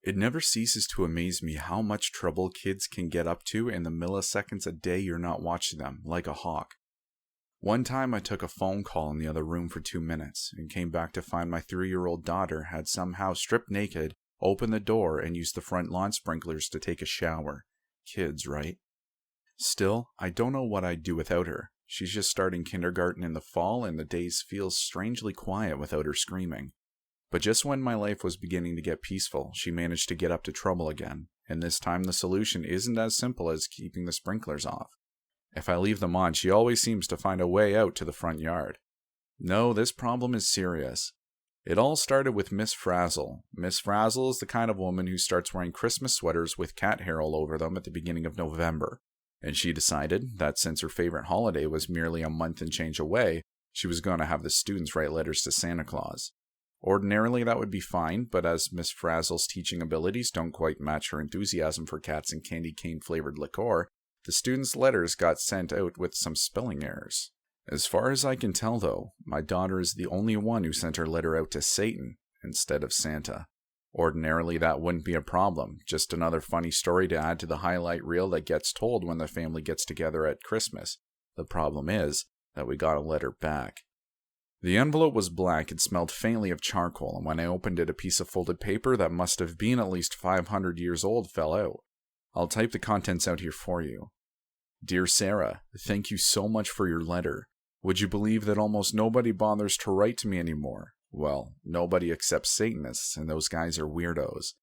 It never ceases to amaze me how much trouble kids can get up to in the milliseconds a day you're not watching them, like a hawk. One time I took a phone call in the other room for 2 minutes, and came back to find my 3-year-old daughter had somehow stripped naked, opened the door, and used the front lawn sprinklers to take a shower. Kids, right? Still, I don't know what I'd do without her. She's just starting kindergarten in the fall, and the days feel strangely quiet without her screaming. But just when my life was beginning to get peaceful, she managed to get up to trouble again, and this time the solution isn't as simple as keeping the sprinklers off. If I leave them on, she always seems to find a way out to the front yard. No, this problem is serious. It all started with Miss Frazzle. Miss Frazzle is the kind of woman who starts wearing Christmas sweaters with cat hair all over them at the beginning of November, and she decided that since her favorite holiday was merely a month and change away, she was going to have the students write letters to Santa Claus. Ordinarily that would be fine, but as Miss Frazzle's teaching abilities don't quite match her enthusiasm for cats and candy cane flavored liqueur, the students' letters got sent out with some spelling errors. As far as I can tell though, my daughter is the only one who sent her letter out to Satan instead of Santa. Ordinarily that wouldn't be a problem, just another funny story to add to the highlight reel that gets told when the family gets together at Christmas. The problem is that we got a letter back. The envelope was black and smelled faintly of charcoal, and when I opened it, a piece of folded paper that must have been at least 500 years old fell out. I'll type the contents out here for you. Dear Sarah, thank you so much for your letter. Would you believe that almost nobody bothers to write to me anymore? Well, nobody except Satanists, and those guys are weirdos.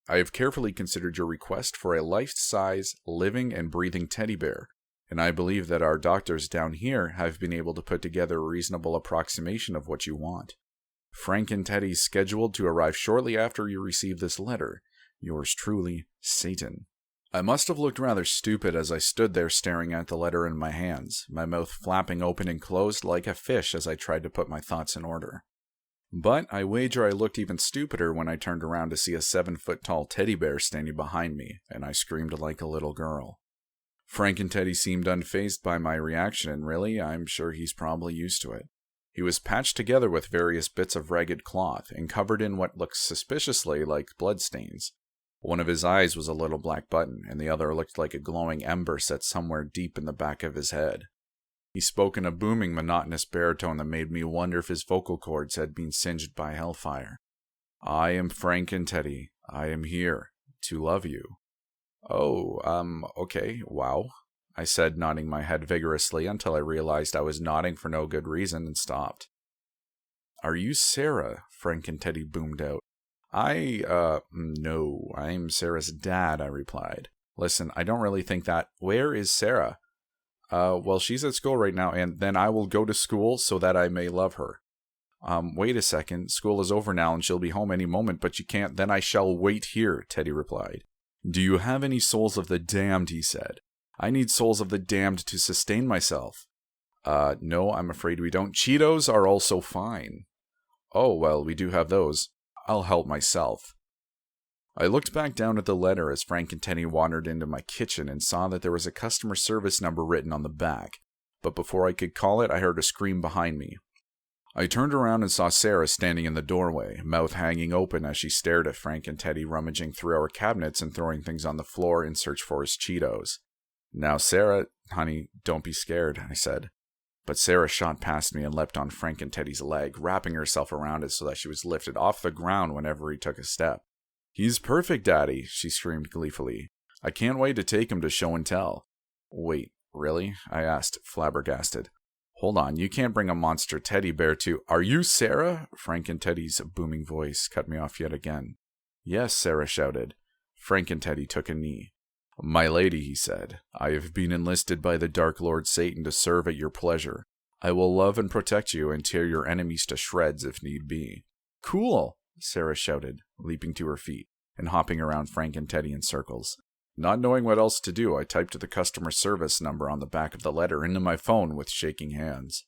I have carefully considered your request for a life-size, living and breathing teddy bear, and I believe that our doctors down here have been able to put together a reasonable approximation of what you want. Frank and Teddy's scheduled to arrive shortly after you receive this letter. Yours truly, Satan. I must have looked rather stupid as I stood there staring at the letter in my hands, my mouth flapping open and closed like a fish as I tried to put my thoughts in order. But I wager I looked even stupider when I turned around to see a 7-foot-tall teddy bear standing behind me, and I screamed like a little girl. Frank and Teddy seemed unfazed by my reaction, and really, I'm sure he's probably used to it. He was patched together with various bits of ragged cloth, and covered in what looked suspiciously like bloodstains. One of his eyes was a little black button, and the other looked like a glowing ember set somewhere deep in the back of his head. He spoke in a booming, monotonous baritone that made me wonder if his vocal cords had been singed by hellfire. I am Frank and Teddy. I am here to love you. Oh, okay, wow, I said, nodding my head vigorously until I realized I was nodding for no good reason and stopped. Are you Sarah? Frank and Teddy boomed out. No, I'm Sarah's dad, I replied. Listen, I don't really think that. Where is Sarah? Well, she's at school right now, and then I will go to school so that I may love her. Wait a second, school is over now and she'll be home any moment, but you can't. Then I shall wait here, Teddy replied. Do you have any souls of the damned, he said. I need souls of the damned to sustain myself. No, I'm afraid we don't. Cheetos are also fine. Oh, well, we do have those. I'll help myself. I looked back down at the letter as Frank and Teddy wandered into my kitchen and saw that there was a customer service number written on the back. But before I could call it, I heard a scream behind me. I turned around and saw Sarah standing in the doorway, mouth hanging open as she stared at Frank and Teddy rummaging through our cabinets and throwing things on the floor in search for his Cheetos. Now, Sarah, honey, don't be scared, I said. But Sarah shot past me and leapt on Frank and Teddy's leg, wrapping herself around it so that she was lifted off the ground whenever he took a step. He's perfect, Daddy, she screamed gleefully. I can't wait to take him to show and tell. Wait, really? I asked, flabbergasted. Hold on, you can't bring a monster teddy bear to... Are you Sarah? Frank and Teddy's booming voice cut me off yet again. Yes, Sarah shouted. Frank and Teddy took a knee. My lady, he said, I have been enlisted by the Dark Lord Satan to serve at your pleasure. I will love and protect you and tear your enemies to shreds if need be. Cool, Sarah shouted, leaping to her feet and hopping around Frank and Teddy in circles. Not knowing what else to do, I typed the customer service number on the back of the letter into my phone with shaking hands.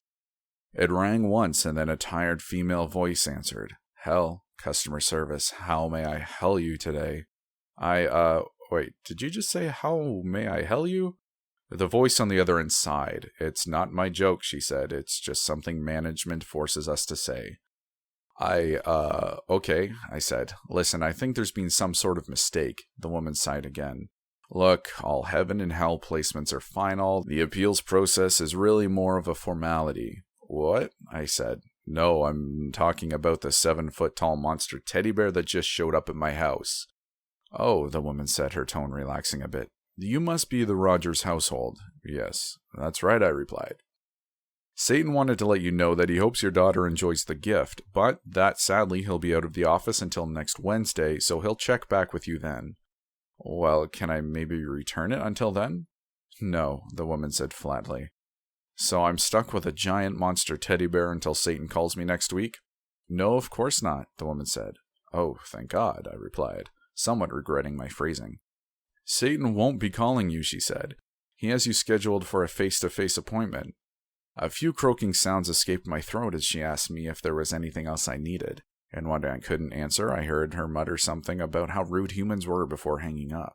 It rang once, and then a tired female voice answered. Hell, customer service, how may I hell you today? Wait, did you just say, how may I hell you? The voice on the other end sighed. It's not my joke, she said. It's just something management forces us to say. Okay, I said. Listen, I think there's been some sort of mistake. The woman sighed again. Look, all heaven and hell placements are final. The appeals process is really more of a formality. What? I said. No, I'm talking about the 7-foot-tall monster teddy bear that just showed up at my house. Oh, the woman said, her tone relaxing a bit. You must be the Rogers household. Yes, that's right, I replied. Satan wanted to let you know that he hopes your daughter enjoys the gift, but that sadly he'll be out of the office until next Wednesday, so he'll check back with you then. Well, can I maybe return it until then? No, the woman said flatly. So I'm stuck with a giant monster teddy bear until Satan calls me next week? No, of course not, the woman said. Oh, thank God, I replied, somewhat regretting my phrasing. Satan won't be calling you, she said. He has you scheduled for a face-to-face appointment. A few croaking sounds escaped my throat as she asked me if there was anything else I needed, and when I couldn't answer, I heard her mutter something about how rude humans were before hanging up.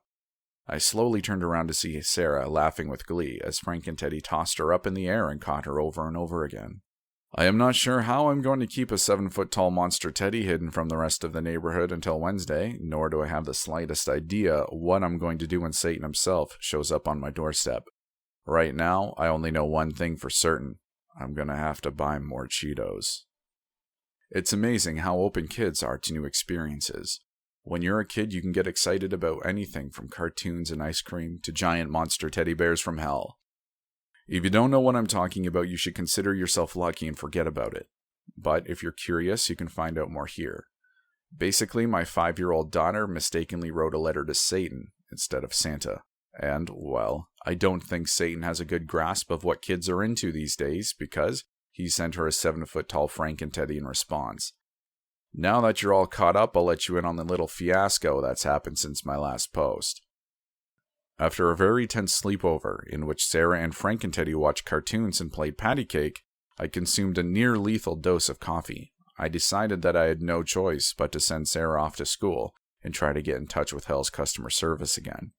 I slowly turned around to see Sarah laughing with glee as Frank and Teddy tossed her up in the air and caught her over and over again. I am not sure how I'm going to keep a 7-foot-tall monster teddy hidden from the rest of the neighborhood until Wednesday, nor do I have the slightest idea what I'm going to do when Satan himself shows up on my doorstep. Right now, I only know one thing for certain. I'm going to have to buy more Cheetos. It's amazing how open kids are to new experiences. When you're a kid, you can get excited about anything from cartoons and ice cream to giant monster teddy bears from hell. If you don't know what I'm talking about, you should consider yourself lucky and forget about it. But if you're curious, you can find out more here. Basically, my 5-year-old daughter mistakenly wrote a letter to Satan instead of Santa. And, well, I don't think Satan has a good grasp of what kids are into these days because he sent her a 7-foot-tall Frank and Teddy in response. Now that you're all caught up, I'll let you in on the little fiasco that's happened since my last post. After a very tense sleepover, in which Sarah and Frank and Teddy watched cartoons and played patty cake, I consumed a near-lethal dose of coffee. I decided that I had no choice but to send Sarah off to school and try to get in touch with Hell's customer service again.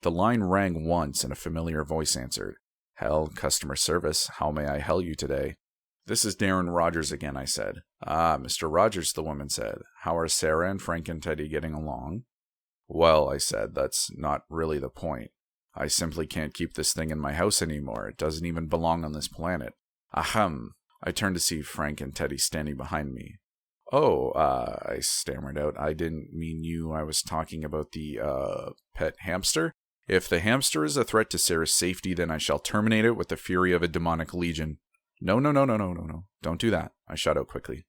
The line rang once and a familiar voice answered. Hell, customer service, how may I help you today? This is Darren Rogers again, I said. Ah, Mr. Rogers, the woman said. How are Sarah and Frank and Teddy getting along? Well, I said, that's not really the point. I simply can't keep this thing in my house anymore. It doesn't even belong on this planet. Ahem. I turned to see Frank and Teddy standing behind me. Oh, I stammered out. I didn't mean you. I was talking about the, pet hamster. If the hamster is a threat to Sarah's safety, then I shall terminate it with the fury of a demonic legion. No. Don't do that, I shot out quickly.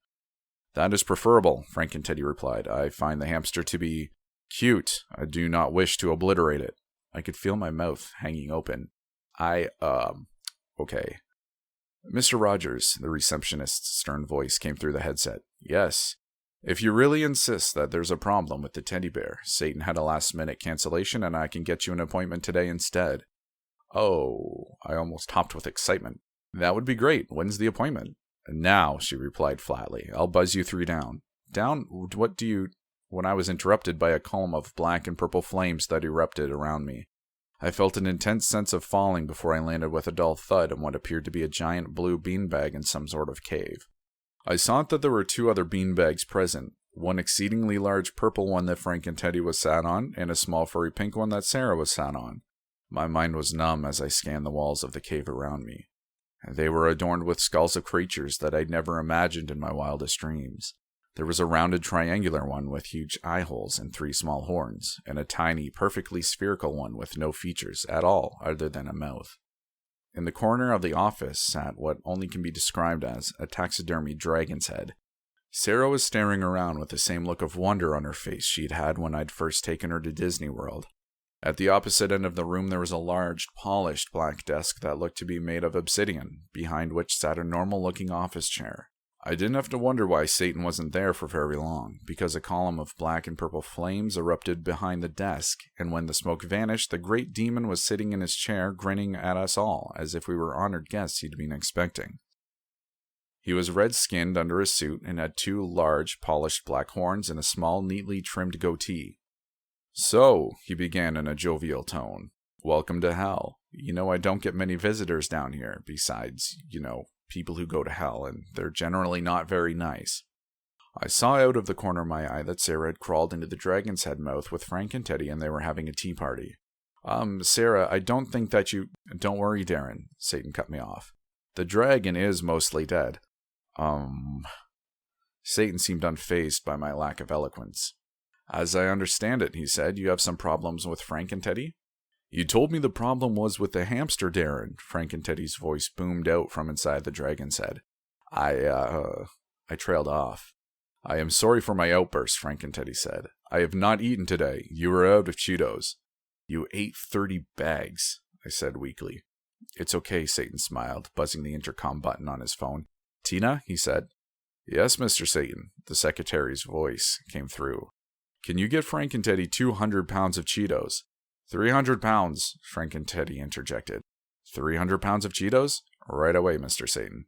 That is preferable, Frank and Teddy replied. I find the hamster to be cute. I do not wish to obliterate it. I could feel my mouth hanging open. Okay. Mr. Rogers, the receptionist's stern voice came through the headset. Yes. If you really insist that there's a problem with the teddy bear, Satan had a last-minute cancellation and I can get you an appointment today instead. Oh, I almost hopped with excitement. That would be great. When's the appointment? Now, she replied flatly. I'll buzz you 3 down. Down? What do you... When I was interrupted by a column of black and purple flames that erupted around me. I felt an intense sense of falling before I landed with a dull thud on what appeared to be a giant blue beanbag in some sort of cave. I saw that there were 2 other beanbags present, one exceedingly large purple one that Frank and Teddy was sat on, and a small furry pink one that Sarah was sat on. My mind was numb as I scanned the walls of the cave around me. They were adorned with skulls of creatures that I'd never imagined in my wildest dreams. There was a rounded triangular one with huge eye holes and 3 small horns, and a tiny, perfectly spherical one with no features at all other than a mouth. In the corner of the office sat what only can be described as a taxidermy dragon's head. Sarah was staring around with the same look of wonder on her face she'd had when I'd first taken her to Disney World. At the opposite end of the room there was a large, polished black desk that looked to be made of obsidian, behind which sat a normal-looking office chair. I didn't have to wonder why Satan wasn't there for very long, because a column of black and purple flames erupted behind the desk, and when the smoke vanished, the great demon was sitting in his chair grinning at us all, as if we were honored guests he'd been expecting. He was red-skinned under his suit and had 2 large, polished black horns and a small, neatly trimmed goatee. So, he began in a jovial tone, welcome to hell. You know, I don't get many visitors down here, besides, people who go to hell, and they're generally not very nice. I saw out of the corner of my eye that Sarah had crawled into the dragon's head mouth with Frank and Teddy, and they were having a tea party. Sarah, I don't think that you... Don't worry, Darren, Satan cut me off. The dragon is mostly dead. Satan seemed unfazed by my lack of eloquence. As I understand it, he said, you have some problems with Frank and Teddy? You told me the problem was with the hamster, Darren, Frank and Teddy's voice boomed out from inside the dragon's head. I trailed off. I am sorry for my outburst, Frank and Teddy said. I have not eaten today. You are out of Cheetos. You ate 30 bags, I said weakly. It's okay, Satan smiled, buzzing the intercom button on his phone. Tina, he said. Yes, Mr. Satan, the secretary's voice came through. Can you get Frank and Teddy 200 pounds of Cheetos? 300 pounds, Frank and Teddy interjected. 300 pounds of Cheetos? Right away, Mr. Satan.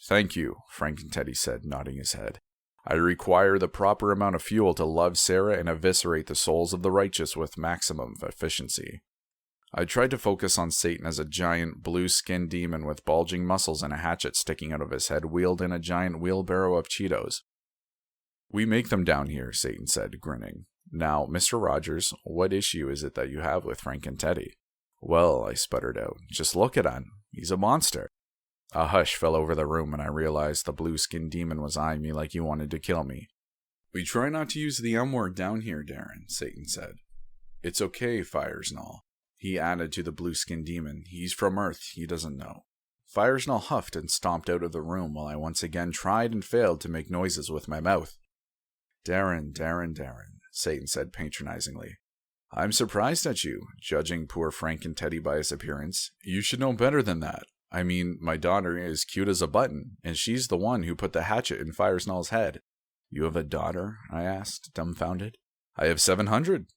Thank you, Frank and Teddy said, nodding his head. I require the proper amount of fuel to love Sarah and eviscerate the souls of the righteous with maximum efficiency. I tried to focus on Satan as a giant blue-skinned demon with bulging muscles and a hatchet sticking out of his head wheeled in a giant wheelbarrow of Cheetos. We make them down here, Satan said, grinning. Now, Mr. Rogers, what issue is it that you have with Frank and Teddy? Well, I sputtered out, just look at him. He's a monster. A hush fell over the room, and I realized the blue-skinned demon was eyeing me like he wanted to kill me. We try not to use the M-word down here, Darren, Satan said. It's okay, Firesnall. He added to the blue-skinned demon. He's from Earth, he doesn't know. Firesnall huffed and stomped out of the room while I once again tried and failed to make noises with my mouth. Darren, Satan said patronizingly. I'm surprised at you, judging poor Frank and Teddy by his appearance. You should know better than that. I mean, my daughter is cute as a button, and she's the one who put the hatchet in Firesnall's head. You have a daughter? I asked, dumbfounded. I have 700.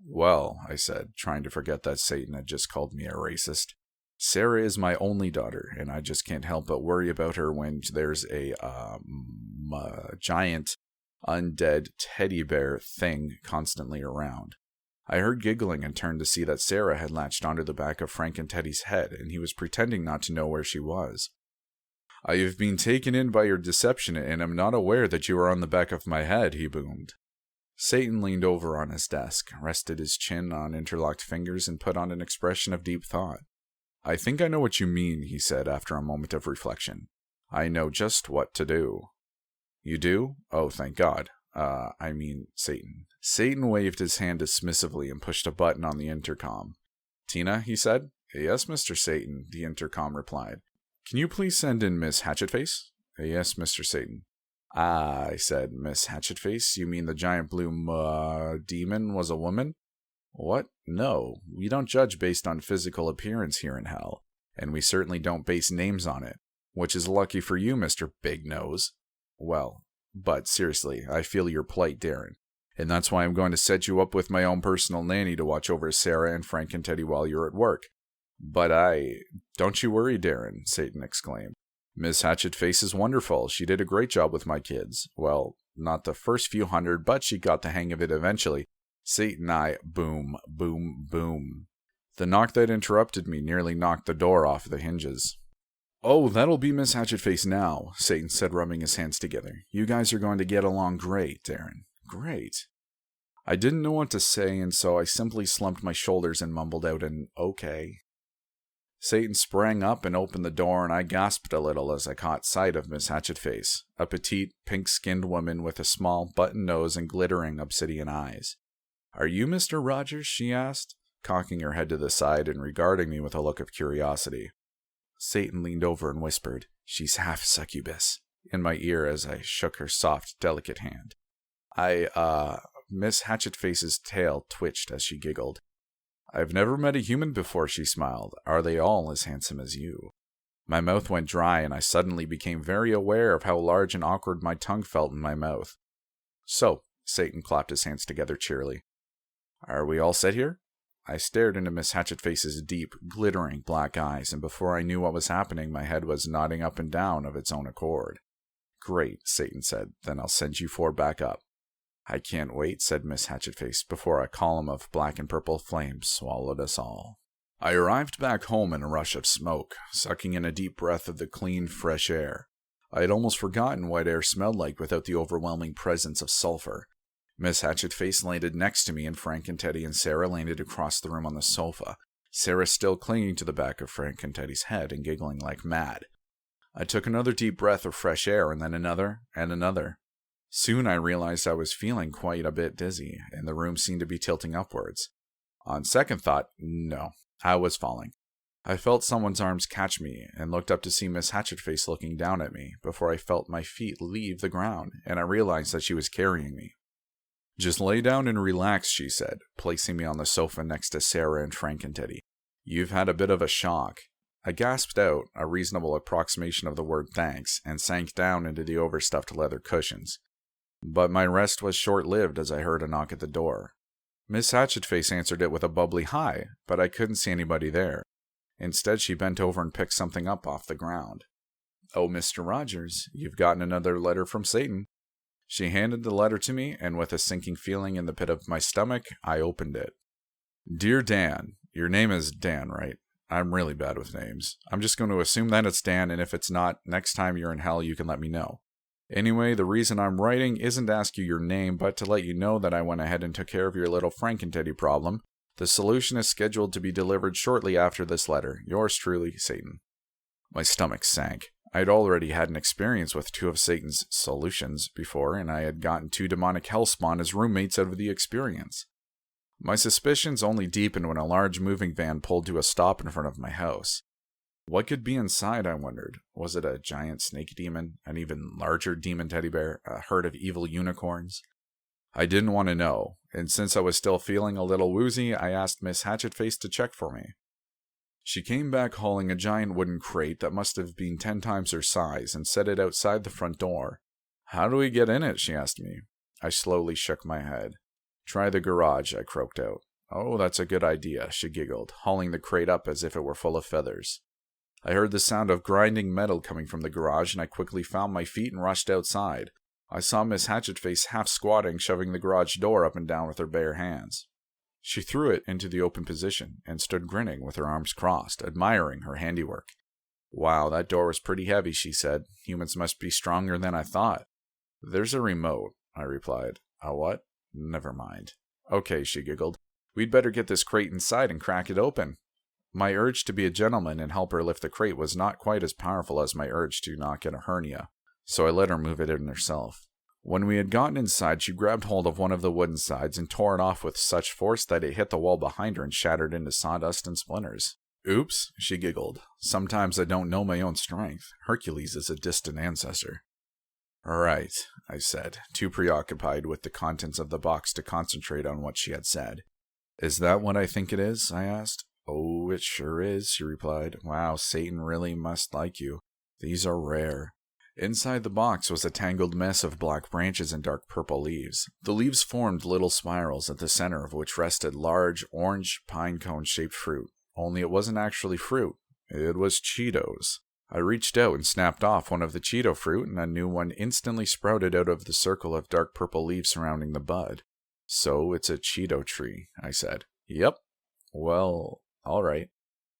Well, I said, trying to forget that Satan had just called me a racist. Sarah is my only daughter, and I just can't help but worry about her when there's a giant, undead teddy bear thing constantly around. I heard giggling and turned to see that Sarah had latched onto the back of Frank and Teddy's head, and he was pretending not to know where she was. I have been taken in by your deception, and am not aware that you are on the back of my head, he boomed. Satan leaned over on his desk, rested his chin on interlocked fingers, and put on an expression of deep thought. I think I know what you mean, he said after a moment of reflection. I know just what to do. You do? Oh, thank God. Satan. Satan waved his hand dismissively and pushed a button on the intercom. Tina, he said. Yes, Mr. Satan, the intercom replied. Can you please send in Miss Hatchetface? Yes, Mr. Satan. Ah, I said, Miss Hatchetface, you mean the giant blue demon was a woman? What? No, we don't judge based on physical appearance here in hell, and we certainly don't base names on it, which is lucky for you, Mr. Big Nose. Well, but seriously, I feel your plight, Darren, and that's why I'm going to set you up with my own personal nanny to watch over Sarah and Frank and Teddy while you're at work. But don't you worry, Darren, Satan exclaimed. Miss Hatchetface is wonderful. She did a great job with my kids. Well, not the first few hundred, but she got the hang of it eventually. Satan, boom, boom, boom. The knock that interrupted me nearly knocked the door off the hinges. Oh, that'll be Miss Hatchetface now, Satan said, rubbing his hands together. You guys are going to get along great, Darren. Great. I didn't know what to say, and so I simply slumped my shoulders and mumbled out an okay. Satan sprang up and opened the door, and I gasped a little as I caught sight of Miss Hatchetface, a petite, pink-skinned woman with a small, button nose and glittering obsidian eyes. Are you Mr. Rogers? She asked, cocking her head to the side and regarding me with a look of curiosity. Satan leaned over and whispered, She's half succubus, in my ear as I shook her soft, delicate hand. Miss Hatchetface's tail twitched as she giggled. I've never met a human before, she smiled. Are they all as handsome as you? My mouth went dry, and I suddenly became very aware of how large and awkward my tongue felt in my mouth. So, Satan clapped his hands together cheerily. Are we all set here? I stared into Miss Hatchetface's deep, glittering black eyes, and before I knew what was happening, my head was nodding up and down of its own accord. Great, Satan said. Then I'll send you 4 back up. I can't wait, said Miss Hatchetface, before a column of black and purple flames swallowed us all. I arrived back home in a rush of smoke, sucking in a deep breath of the clean, fresh air. I had almost forgotten what air smelled like without the overwhelming presence of sulfur. Miss Hatchetface landed next to me, and Frank and Teddy and Sarah landed across the room on the sofa, Sarah still clinging to the back of Frank and Teddy's head and giggling like mad. I took another deep breath of fresh air, and then another, and another. Soon I realized I was feeling quite a bit dizzy, and the room seemed to be tilting upwards. On second thought, no, I was falling. I felt someone's arms catch me, and looked up to see Miss Hatchetface looking down at me, before I felt my feet leave the ground, and I realized that she was carrying me. "Just lay down and relax," she said, placing me on the sofa next to Sarah and Frank and Teddy. "You've had a bit of a shock." I gasped out a reasonable approximation of the word thanks, and sank down into the overstuffed leather cushions. But my rest was short-lived as I heard a knock at the door. Miss Hatchetface answered it with a bubbly hi, but I couldn't see anybody there. Instead, she bent over and picked something up off the ground. "Oh, Mr. Rogers, you've gotten another letter from Satan." She handed the letter to me, and with a sinking feeling in the pit of my stomach, I opened it. "Dear Dan," your name is Dan, right? I'm really bad with names. I'm just going to assume that it's Dan, and if it's not, next time you're in hell you can let me know. Anyway, the reason I'm writing isn't to ask you your name, but to let you know that I went ahead and took care of your little Frank and Teddy problem. The solution is scheduled to be delivered shortly after this letter. Yours truly, Satan. My stomach sank. I'd already had an experience with 2 of Satan's solutions before, and I had gotten 2 demonic hellspawn as roommates out of the experience. My suspicions only deepened when a large moving van pulled to a stop in front of my house. What could be inside, I wondered. Was it a giant snake demon, an even larger demon teddy bear, a herd of evil unicorns? I didn't want to know, and since I was still feeling a little woozy, I asked Miss Hatchetface to check for me. She came back hauling a giant wooden crate that must have been 10 times her size and set it outside the front door. "How do we get in it?" she asked me. I slowly shook my head. "Try the garage," I croaked out. "Oh, that's a good idea," she giggled, hauling the crate up as if it were full of feathers. I heard the sound of grinding metal coming from the garage, and I quickly found my feet and rushed outside. I saw Miss Hatchetface half squatting, shoving the garage door up and down with her bare hands. She threw it into the open position and stood grinning with her arms crossed, admiring her handiwork. "Wow, that door was pretty heavy," she said. "Humans must be stronger than I thought." "There's a remote," I replied. "A what?" "Never mind." "Okay," she giggled. "We'd better get this crate inside and crack it open." My urge to be a gentleman and help her lift the crate was not quite as powerful as my urge to not get a hernia, so I let her move it in herself. When we had gotten inside, she grabbed hold of one of the wooden sides and tore it off with such force that it hit the wall behind her and shattered into sawdust and splinters. "Oops," she giggled. "Sometimes I don't know my own strength. Hercules is a distant ancestor." "Right," I said, too preoccupied with the contents of the box to concentrate on what she had said. "Is that what I think it is?" I asked. "Oh, it sure is," she replied. "Wow, Satan really must like you. These are rare." Inside the box was a tangled mess of black branches and dark purple leaves. The leaves formed little spirals, at the center of which rested large, orange, pine cone-shaped fruit. Only it wasn't actually fruit. It was Cheetos. I reached out and snapped off one of the Cheeto fruit, and a new one instantly sprouted out of the circle of dark purple leaves surrounding the bud. "So it's a Cheeto tree," I said. "Yep." "Well, all right."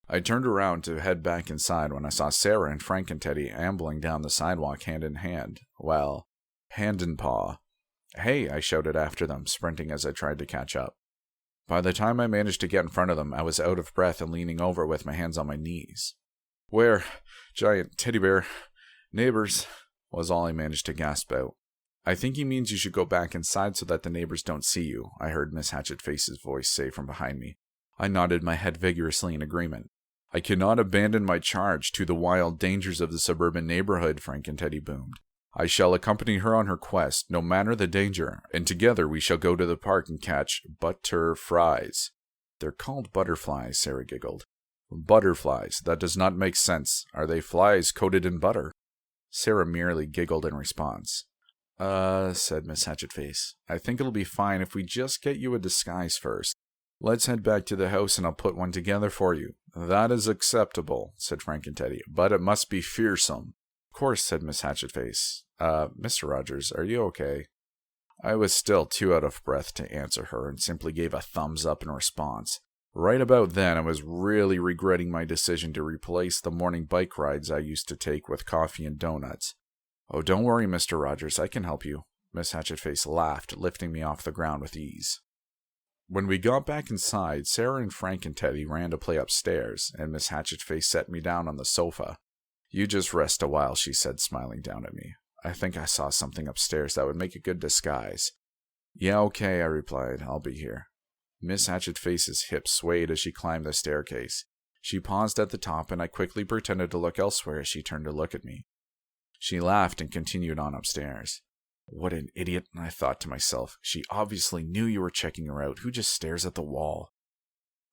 I turned around to head back inside when I saw Sarah and Frank and Teddy ambling down the sidewalk hand in hand. Well, hand in paw. "Hey," I shouted after them, sprinting as I tried to catch up. By the time I managed to get in front of them, I was out of breath and leaning over with my hands on my knees. "Where? Giant teddy bear. Neighbors," was all I managed to gasp out. "I think he means you should go back inside so that the neighbors don't see you," I heard Miss Hatchetface's voice say from behind me. I nodded my head vigorously in agreement. "I cannot abandon my charge to the wild dangers of the suburban neighborhood," Frank and Teddy boomed. "I shall accompany her on her quest, no matter the danger, and together we shall go to the park and catch butterflies." "They're called butterflies," Sarah giggled. "Butterflies? That does not make sense. Are they flies coated in butter?" Sarah merely giggled in response. Said Miss Hatchetface. "I think it'll be fine if we just get you a disguise first. Let's head back to the house and I'll put one together for you." "That is acceptable," said Frank and Teddy, "but it must be fearsome." "Of course," said Miss Hatchetface. Mr. Rogers, are you okay?" I was still too out of breath to answer her and simply gave a thumbs up in response. Right about then, I was really regretting my decision to replace the morning bike rides I used to take with coffee and donuts. Oh, don't worry, Mr. Rogers, I can help you. Miss Hatchetface laughed, lifting me off the ground with ease. When we got back inside, Sarah and Frank and Teddy ran to play upstairs, and Miss Hatchetface set me down on the sofa. You just rest a while, she said, smiling down at me. I think I saw something upstairs that would make a good disguise. Yeah, okay, I replied. I'll be here. Miss Hatchetface's hips swayed as she climbed the staircase. She paused at the top, and I quickly pretended to look elsewhere as she turned to look at me. She laughed and continued on upstairs. What an idiot, I thought to myself. She obviously knew you were checking her out. Who just stares at the wall?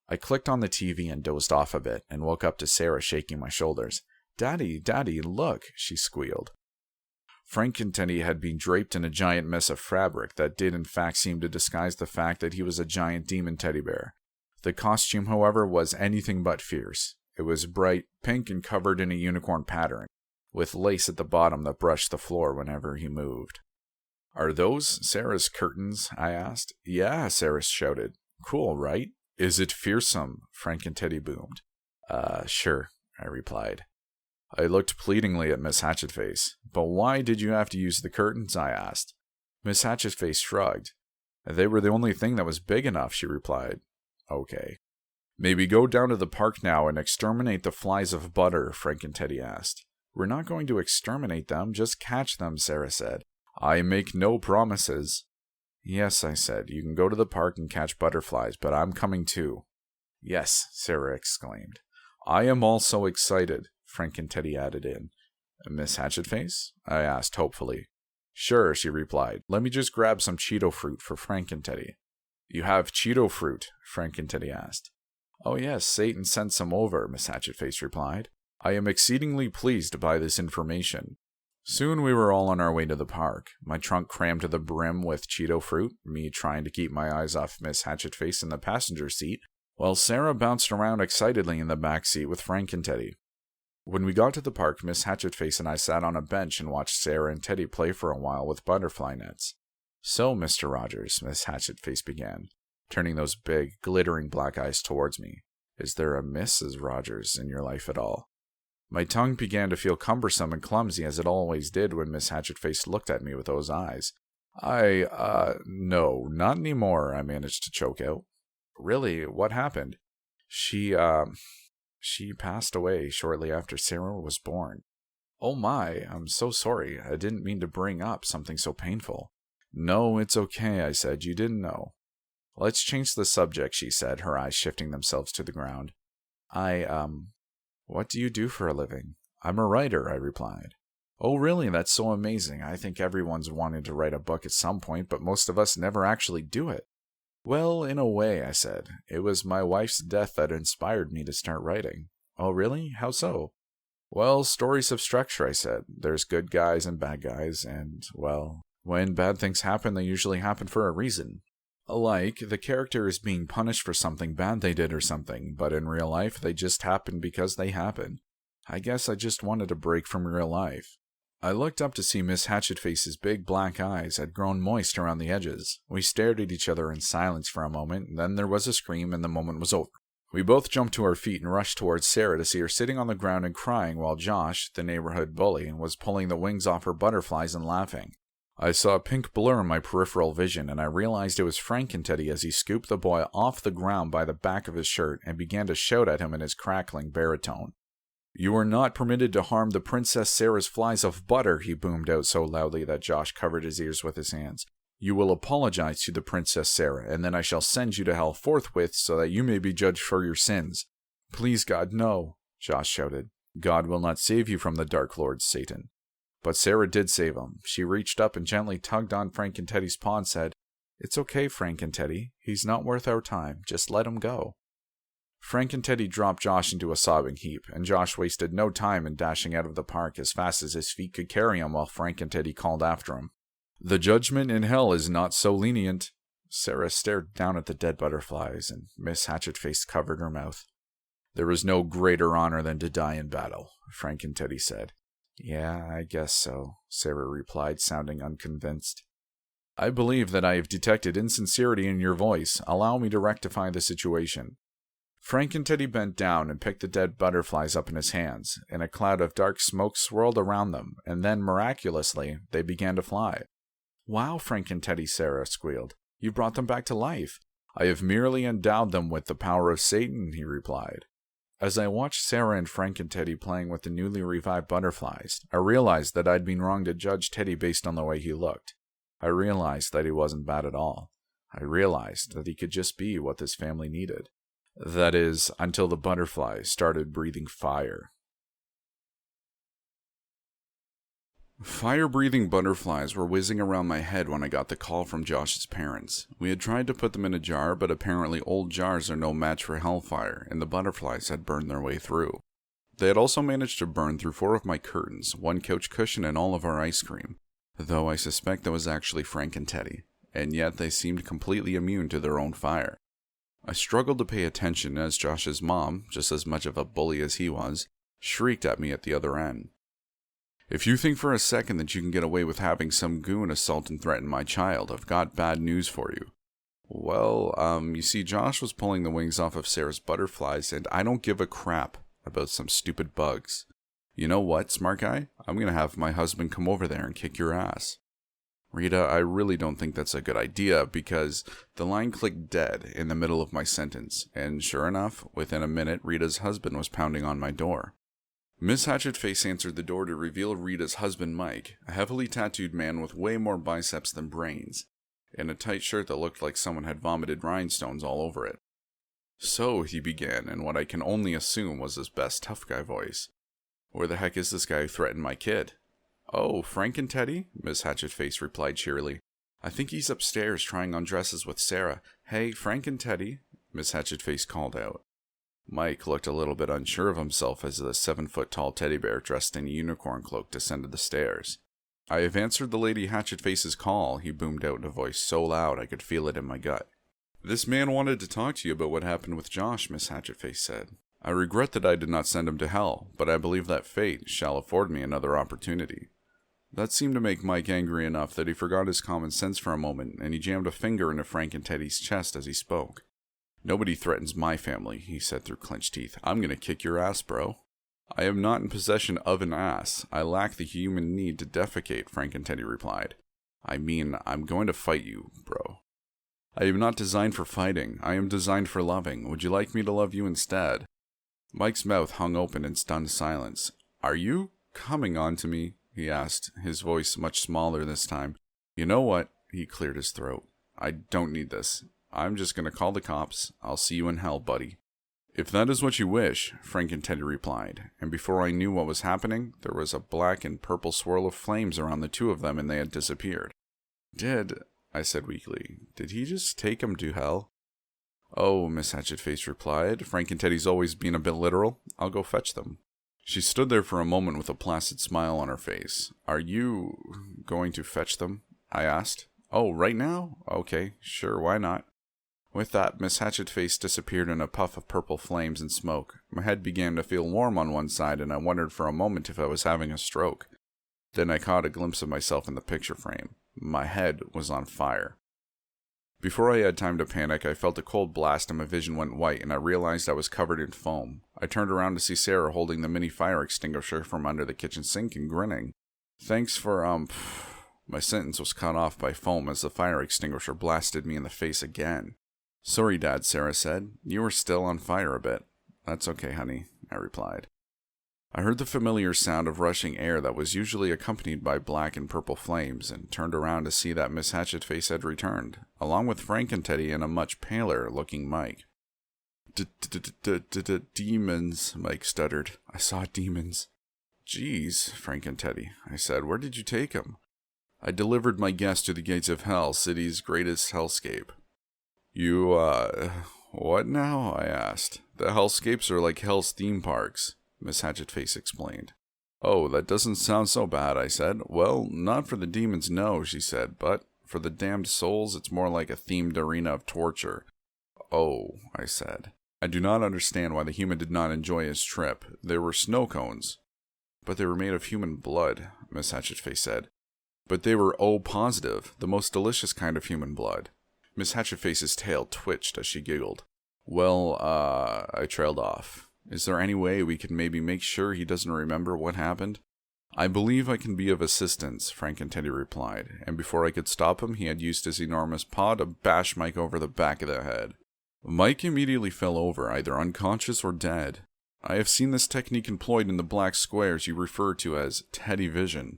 I clicked on the TV and dozed off a bit, and woke up to Sarah shaking my shoulders. Daddy, Daddy, look, she squealed. Frank and Teddy had been draped in a giant mess of fabric that did in fact seem to disguise the fact that he was a giant demon teddy bear. The costume, however, was anything but fierce. It was bright pink and covered in a unicorn pattern, with lace at the bottom that brushed the floor whenever he moved. Are those Sarah's curtains? I asked. Yeah, Sarah shouted. Cool, right? Is it fearsome? Frank and Teddy boomed. Sure, I replied. I looked pleadingly at Miss Hatchetface. But why did you have to use the curtains? I asked. Miss Hatchetface shrugged. They were the only thing that was big enough, she replied. Okay. Maybe go down to the park now and exterminate the flies of butter, Frank and Teddy asked. We're not going to exterminate them, just catch them, Sarah said. I make no promises. Yes, I said, you can go to the park and catch butterflies, but I'm coming too. Yes, Sarah exclaimed. I am also excited, Frank and Teddy added in. Miss Hatchetface? I asked hopefully. Sure, she replied. Let me just grab some Cheeto fruit for Frank and Teddy. You have Cheeto fruit? Frank and Teddy asked. Oh yes, Satan sent some over, Miss Hatchetface replied. I am exceedingly pleased by this information. Soon we were all on our way to the park, my trunk crammed to the brim with Cheeto fruit, me trying to keep my eyes off Miss Hatchetface in the passenger seat, while Sarah bounced around excitedly in the back seat with Frank and Teddy. When we got to the park, Miss Hatchetface and I sat on a bench and watched Sarah and Teddy play for a while with butterfly nets. So, Mr. Rogers, Miss Hatchetface began, turning those big, glittering black eyes towards me. Is there a Mrs. Rogers in your life at all? My tongue began to feel cumbersome and clumsy as it always did when Miss Hatchetface looked at me with those eyes. No, not anymore, I managed to choke out. Really? What happened? She passed away shortly after Sarah was born. Oh my, I'm so sorry. I didn't mean to bring up something so painful. No, it's okay, I said. You didn't know. Let's change the subject, she said, her eyes shifting themselves to the ground. What do you do for a living? I'm a writer, I replied. Oh, really? That's so amazing. I think everyone's wanted to write a book at some point, but most of us never actually do it. Well, in a way, I said. It was my wife's death that inspired me to start writing. Oh, really? How so? Well, stories have structure, I said. There's good guys and bad guys, and, well, when bad things happen, they usually happen for a reason. Like, the character is being punished for something bad they did or something, but in real life, they just happen because they happen. I guess I just wanted a break from real life. I looked up to see Miss Hatchetface's big black eyes had grown moist around the edges. We stared at each other in silence for a moment, then there was a scream and the moment was over. We both jumped to our feet and rushed towards Sarah to see her sitting on the ground and crying while Josh, the neighborhood bully, was pulling the wings off her butterflies and laughing. I saw a pink blur in my peripheral vision, and I realized it was Frank and Teddy as he scooped the boy off the ground by the back of his shirt and began to shout at him in his crackling baritone. You are not permitted to harm the Princess Sarah's flies of butter, he boomed out so loudly that Josh covered his ears with his hands. You will apologize to the Princess Sarah, and then I shall send you to hell forthwith so that you may be judged for your sins. Please, God, no, Josh shouted. God will not save you from the Dark Lord, Satan. But Sarah did save him. She reached up and gently tugged on Frank and Teddy's paw and said, It's okay, Frank and Teddy. He's not worth our time. Just let him go. Frank and Teddy dropped Josh into a sobbing heap, and Josh wasted no time in dashing out of the park as fast as his feet could carry him while Frank and Teddy called after him. The judgment in hell is not so lenient. Sarah stared down at the dead butterflies, and Miss Hatchetface covered her mouth. There is no greater honor than to die in battle, Frank and Teddy said. Yeah, I guess so, Sarah replied, sounding unconvinced. I believe that I have detected insincerity in your voice. Allow me to rectify the situation. Frankenteddy bent down and picked the dead butterflies up in his hands, and a cloud of dark smoke swirled around them, and then, miraculously, they began to fly. "Wow, Frankenteddy," Sarah squealed. "You brought them back to life." "I have merely endowed them with the power of Satan," he replied. As I watched Sarah and Frankenteddy playing with the newly revived butterflies, I realized that I'd been wrong to judge Teddy based on the way he looked. I realized that he wasn't bad at all. I realized that he could just be what this family needed. That is, until the butterflies started breathing fire. Fire-breathing butterflies were whizzing around my head when I got the call from Josh's parents. We had tried to put them in a jar, but apparently old jars are no match for hellfire, and the butterflies had burned their way through. They had also managed to burn through 4 of my curtains, 1 couch cushion, and all of our ice cream, though I suspect that was actually Frankenteddy, and yet they seemed completely immune to their own fire. I struggled to pay attention as Josh's mom, just as much of a bully as he was, shrieked at me at the other end. "If you think for a second that you can get away with having some goon assault and threaten my child, I've got bad news for you." "Well, you see, Josh was pulling the wings off of Sarah's butterflies, and I don't give a crap about some stupid bugs. You know what, smart guy? I'm gonna have my husband come over there and kick your ass." "Rita, I really don't think that's a good idea," because the line clicked dead in the middle of my sentence, and sure enough, within a minute, Rita's husband was pounding on my door. Miss Hatchetface answered the door to reveal Rita's husband, Mike, a heavily tattooed man with way more biceps than brains, in a tight shirt that looked like someone had vomited rhinestones all over it. "So," he began, in what I can only assume was his best tough guy voice, "where the heck is this guy who threatened my kid?" "Oh, Frankenteddy?" Miss Hatchetface replied cheerily. "I think he's upstairs trying on dresses with Sarah. Hey, Frankenteddy," Miss Hatchetface called out. Mike looked a little bit unsure of himself as the 7-foot-tall teddy bear dressed in a unicorn cloak descended the stairs. "I have answered the Lady Hatchetface's call," he boomed out in a voice so loud I could feel it in my gut. "This man wanted to talk to you about what happened with Josh," Miss Hatchetface said. "I regret that I did not send him to hell, but I believe that fate shall afford me another opportunity." That seemed to make Mike angry enough that he forgot his common sense for a moment, and he jammed a finger into Frankenteddy's chest as he spoke. "Nobody threatens my family," he said through clenched teeth. "I'm gonna kick your ass, bro." "I am not in possession of an ass. I lack the human need to defecate," Frankenteddy replied. "I mean, I'm going to fight you, bro." "I am not designed for fighting. I am designed for loving. Would you like me to love you instead?" Mike's mouth hung open in stunned silence. "Are you coming on to me?" he asked, his voice much smaller this time. "You know what?" He cleared his throat. "I don't need this. I'm just going to call the cops. I'll see you in hell, buddy." "If that is what you wish," Frankenteddy replied, and before I knew what was happening, there was a black and purple swirl of flames around the 2 of them and they had disappeared. I said weakly, "did he just take him to hell?" "Oh," Miss Hatchetface replied, "Frankenteddy's always been a bit literal. I'll go fetch them." She stood there for a moment with a placid smile on her face. "Are you going to fetch them?" I asked. "Oh, right now? Okay, sure, why not?" With that, Miss Hatchetface disappeared in a puff of purple flames and smoke. My head began to feel warm on one side, and I wondered for a moment if I was having a stroke. Then I caught a glimpse of myself in the picture frame. My head was on fire. Before I had time to panic, I felt a cold blast and my vision went white, and I realized I was covered in foam. I turned around to see Sarah holding the mini fire extinguisher from under the kitchen sink and grinning. "Thanks for, My sentence was cut off by foam as the fire extinguisher blasted me in the face again. "Sorry, Dad," Sarah said. "You were still on fire a bit." "That's okay, honey," I replied. I heard the familiar sound of rushing air that was usually accompanied by black and purple flames, and turned around to see that Miss Hatchetface had returned, along with Frankenteddy and a much paler-looking Mike. "Demons," Mike stuttered. "I saw demons." "Geez, Frankenteddy," I said. "Where did you take him?" "I delivered my guest to the gates of hell, city's greatest hellscape." "You, what now?" I asked. "The hellscapes are like hell's theme parks," Miss Hatchetface explained. "Oh, that doesn't sound so bad," I said. "Well, not for the demons, no," she said, "but for the damned souls, it's more like a themed arena of torture." "Oh," I said. "I do not understand why the human did not enjoy his trip. There were snow cones." "But they were made of human blood," Miss Hatchetface said. "But they were O-positive, the most delicious kind of human blood." Miss Hatchetface's tail twitched as she giggled. Well, I trailed off. Is there any way we could maybe make sure he doesn't remember what happened? I believe I can be of assistance, Frank and Teddy replied, and before I could stop him, he had used his enormous paw to bash Mike over the back of the head. Mike immediately fell over, either unconscious or dead. I have seen this technique employed in the black squares you refer to as Teddy Vision.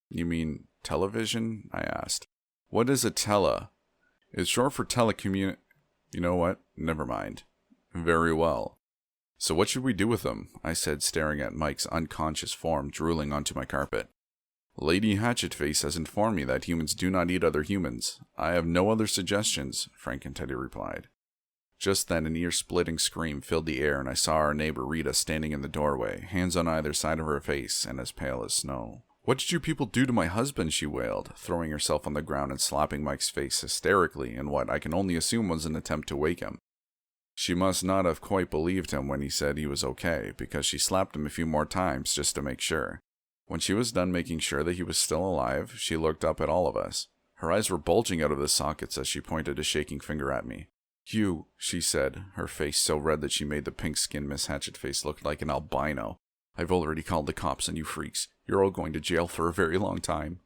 You mean television? I asked. What is a tele? It's short for You know what? Never mind. Very well. So what should we do with them? I said, staring at Mike's unconscious form drooling onto my carpet. Lady Hatchetface has informed me that humans do not eat other humans. I have no other suggestions, Frank and Teddy replied. Just then, an ear-splitting scream filled the air, and I saw our neighbor Rita standing in the doorway, hands on either side of her face, and as pale as snow. What did you people do to my husband? She wailed, throwing herself on the ground and slapping Mike's face hysterically in what I can only assume was an attempt to wake him. She must not have quite believed him when he said he was okay, because she slapped him a few more times just to make sure. When she was done making sure that he was still alive, she looked up at all of us. Her eyes were bulging out of the sockets as she pointed a shaking finger at me. You, she said, her face so red that she made the pink-skinned Miss Hatchetface look like an albino. I've already called the cops on you freaks. You're all going to jail for a very long time.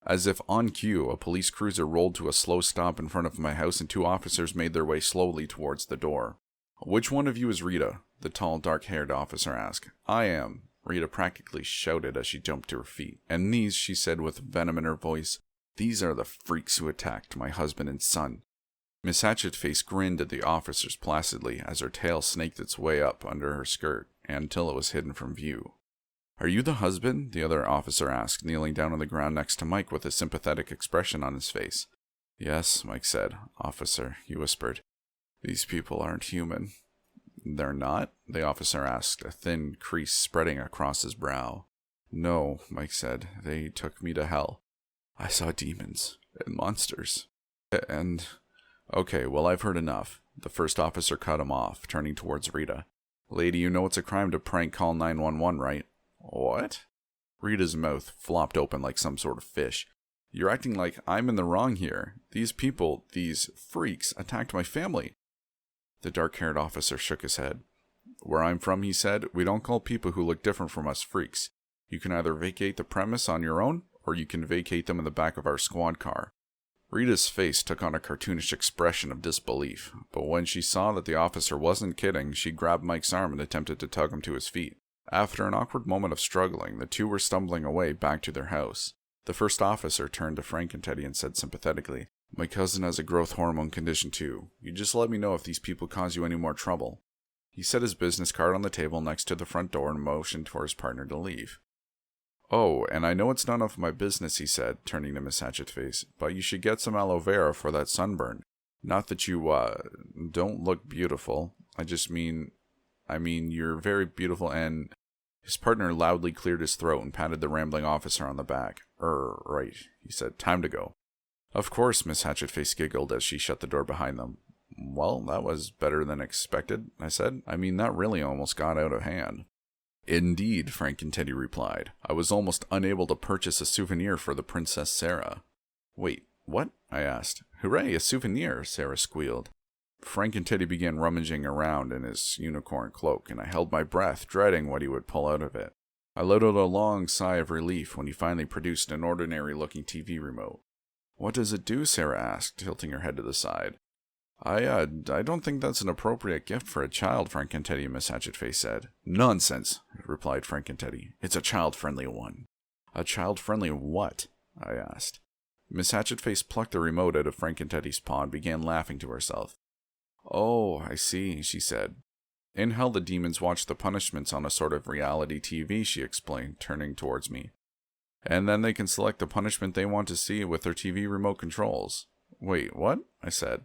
As if on cue, a police cruiser rolled to a slow stop in front of my house and 2 officers made their way slowly towards the door. Which one of you is Rita? The tall, dark-haired officer asked. I am, Rita practically shouted as she jumped to her feet. And these, she said with venom in her voice, these are the freaks who attacked my husband and son. Miss Hatchetface grinned at the officers placidly as her tail snaked its way up under her skirt until it was hidden from view. Are you the husband? The other officer asked, kneeling down on the ground next to Mike with a sympathetic expression on his face. Yes, Mike said. Officer, he whispered. These people aren't human. They're not? The officer asked, a thin crease spreading across his brow. No, Mike said. They took me to hell. I saw demons and monsters. And... Okay, well, I've heard enough. The first officer cut him off, turning towards Rita. Lady, you know it's a crime to prank call 911, right? What? Rita's mouth flopped open like some sort of fish. You're acting like I'm in the wrong here. These people, these freaks, attacked my family. The dark-haired officer shook his head. Where I'm from, he said, we don't call people who look different from us freaks. You can either vacate the premise on your own, or you can vacate them in the back of our squad car. Rita's face took on a cartoonish expression of disbelief, but when she saw that the officer wasn't kidding, she grabbed Mike's arm and attempted to tug him to his feet. After an awkward moment of struggling, the 2 were stumbling away back to their house. The first officer turned to Frank and Teddy and said sympathetically, My cousin has a growth hormone condition too. You just let me know if these people cause you any more trouble. He set his business card on the table next to the front door and motioned for his partner to leave. Oh, and I know it's none of my business, he said, turning to Miss Hatchetface, but you should get some aloe vera for that sunburn. Not that you, don't look beautiful. I mean, you're very beautiful and... His partner loudly cleared his throat and patted the rambling officer on the back. Right, he said. Time to go. Of course, Miss Hatchetface giggled as she shut the door behind them. Well, that was better than expected, I said. I mean, that really almost got out of hand. Indeed, Frank and Teddy replied. I was almost unable to purchase a souvenir for the Princess Sarah. Wait, what? I asked. Hooray, a souvenir, Sarah squealed. Frank and Teddy began rummaging around in his unicorn cloak, and I held my breath, dreading what he would pull out of it. I let out a long sigh of relief when he finally produced an ordinary-looking TV remote. What does it do? Sarah asked, tilting her head to the side. I don't think that's an appropriate gift for a child, Frank and Teddy, Miss Hatchetface said. Nonsense, replied Frank and Teddy. It's a child-friendly one. A child-friendly what? I asked. Miss Hatchetface plucked the remote out of Frank and Teddy's paw and began laughing to herself. Oh, I see, she said. In hell, the demons watch the punishments on a sort of reality TV, she explained, turning towards me. And then they can select the punishment they want to see with their TV remote controls. Wait, what? I said.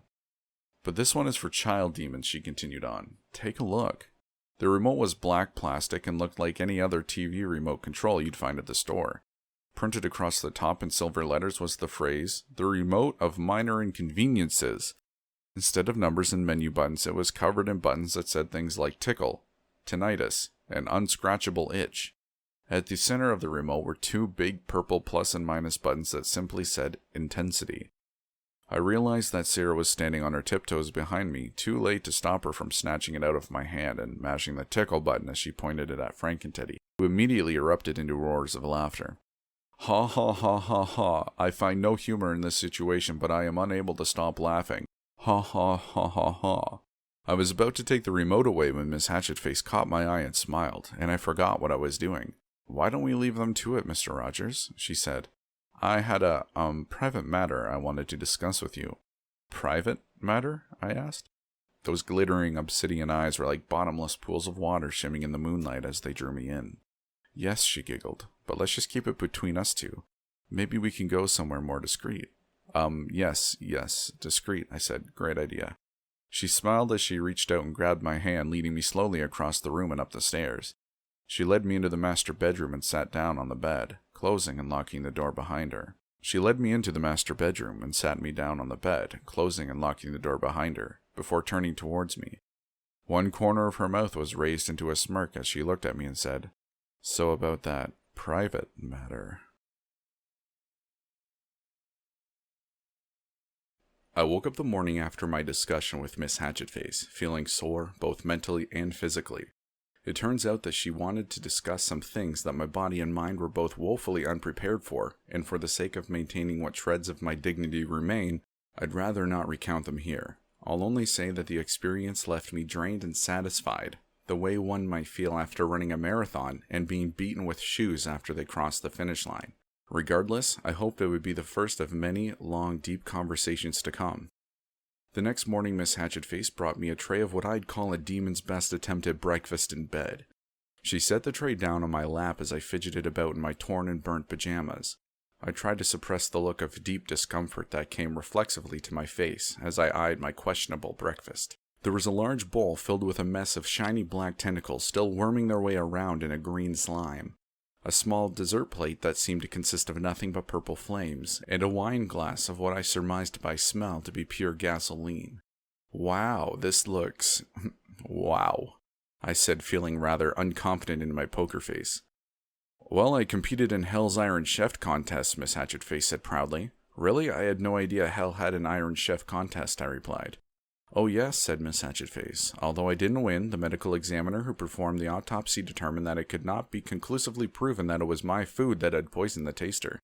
But this one is for child demons, she continued on. Take a look. The remote was black plastic and looked like any other TV remote control you'd find at the store. Printed across the top in silver letters was the phrase, "The remote of minor inconveniences." Instead of numbers and menu buttons, it was covered in buttons that said things like tickle, tinnitus, and unscratchable itch. At the center of the remote were 2 big purple plus and minus buttons that simply said intensity. I realized that Sarah was standing on her tiptoes behind me, too late to stop her from snatching it out of my hand and mashing the tickle button as she pointed it at Frankenteddy, who immediately erupted into roars of laughter. Ha ha ha ha ha, I find no humor in this situation, but I am unable to stop laughing. Ha ha ha ha ha. I was about to take the remote away when Miss Hatchetface caught my eye and smiled, and I forgot what I was doing. Why don't we leave them to it, Mr. Rogers? She said. I had a, private matter I wanted to discuss with you. Private matter? I asked. Those glittering obsidian eyes were like bottomless pools of water shimming in the moonlight as they drew me in. Yes, she giggled, but let's just keep it between us two. Maybe we can go somewhere more discreet. Yes, discreet, I said. Great idea. She smiled as she reached out and grabbed my hand, leading me slowly across the room and up the stairs. She led me into the master bedroom and sat down on the bed, closing and locking the door behind her. She led me into the master bedroom and sat me down on the bed, closing and locking the door behind her, before turning towards me. One corner of her mouth was raised into a smirk as she looked at me and said, "So about that private matter." I woke up the morning after my discussion with Miss Hatchetface, feeling sore, both mentally and physically. It turns out that she wanted to discuss some things that my body and mind were both woefully unprepared for, and for the sake of maintaining what shreds of my dignity remain, I'd rather not recount them here. I'll only say that the experience left me drained and satisfied, the way one might feel after running a marathon and being beaten with shoes after they cross the finish line. Regardless, I hoped it would be the first of many long, deep conversations to come. The next morning, Miss Hatchetface brought me a tray of what I'd call a demon's best attempt at breakfast in bed. She set the tray down on my lap as I fidgeted about in my torn and burnt pajamas. I tried to suppress the look of deep discomfort that came reflexively to my face as I eyed my questionable breakfast. There was a large bowl filled with a mess of shiny black tentacles still worming their way around in a green slime, a small dessert plate that seemed to consist of nothing but purple flames, and a wine glass of what I surmised by smell to be pure gasoline. Wow, this looks... wow, I said, feeling rather unconfident in my poker face. Well, I competed in Hell's Iron Chef contest, Miss Hatchetface said proudly. Really? I had no idea Hell had an Iron Chef contest, I replied. Oh yes, said Miss Hatchetface. Although I didn't win, the medical examiner who performed the autopsy determined that it could not be conclusively proven that it was my food that had poisoned the taster.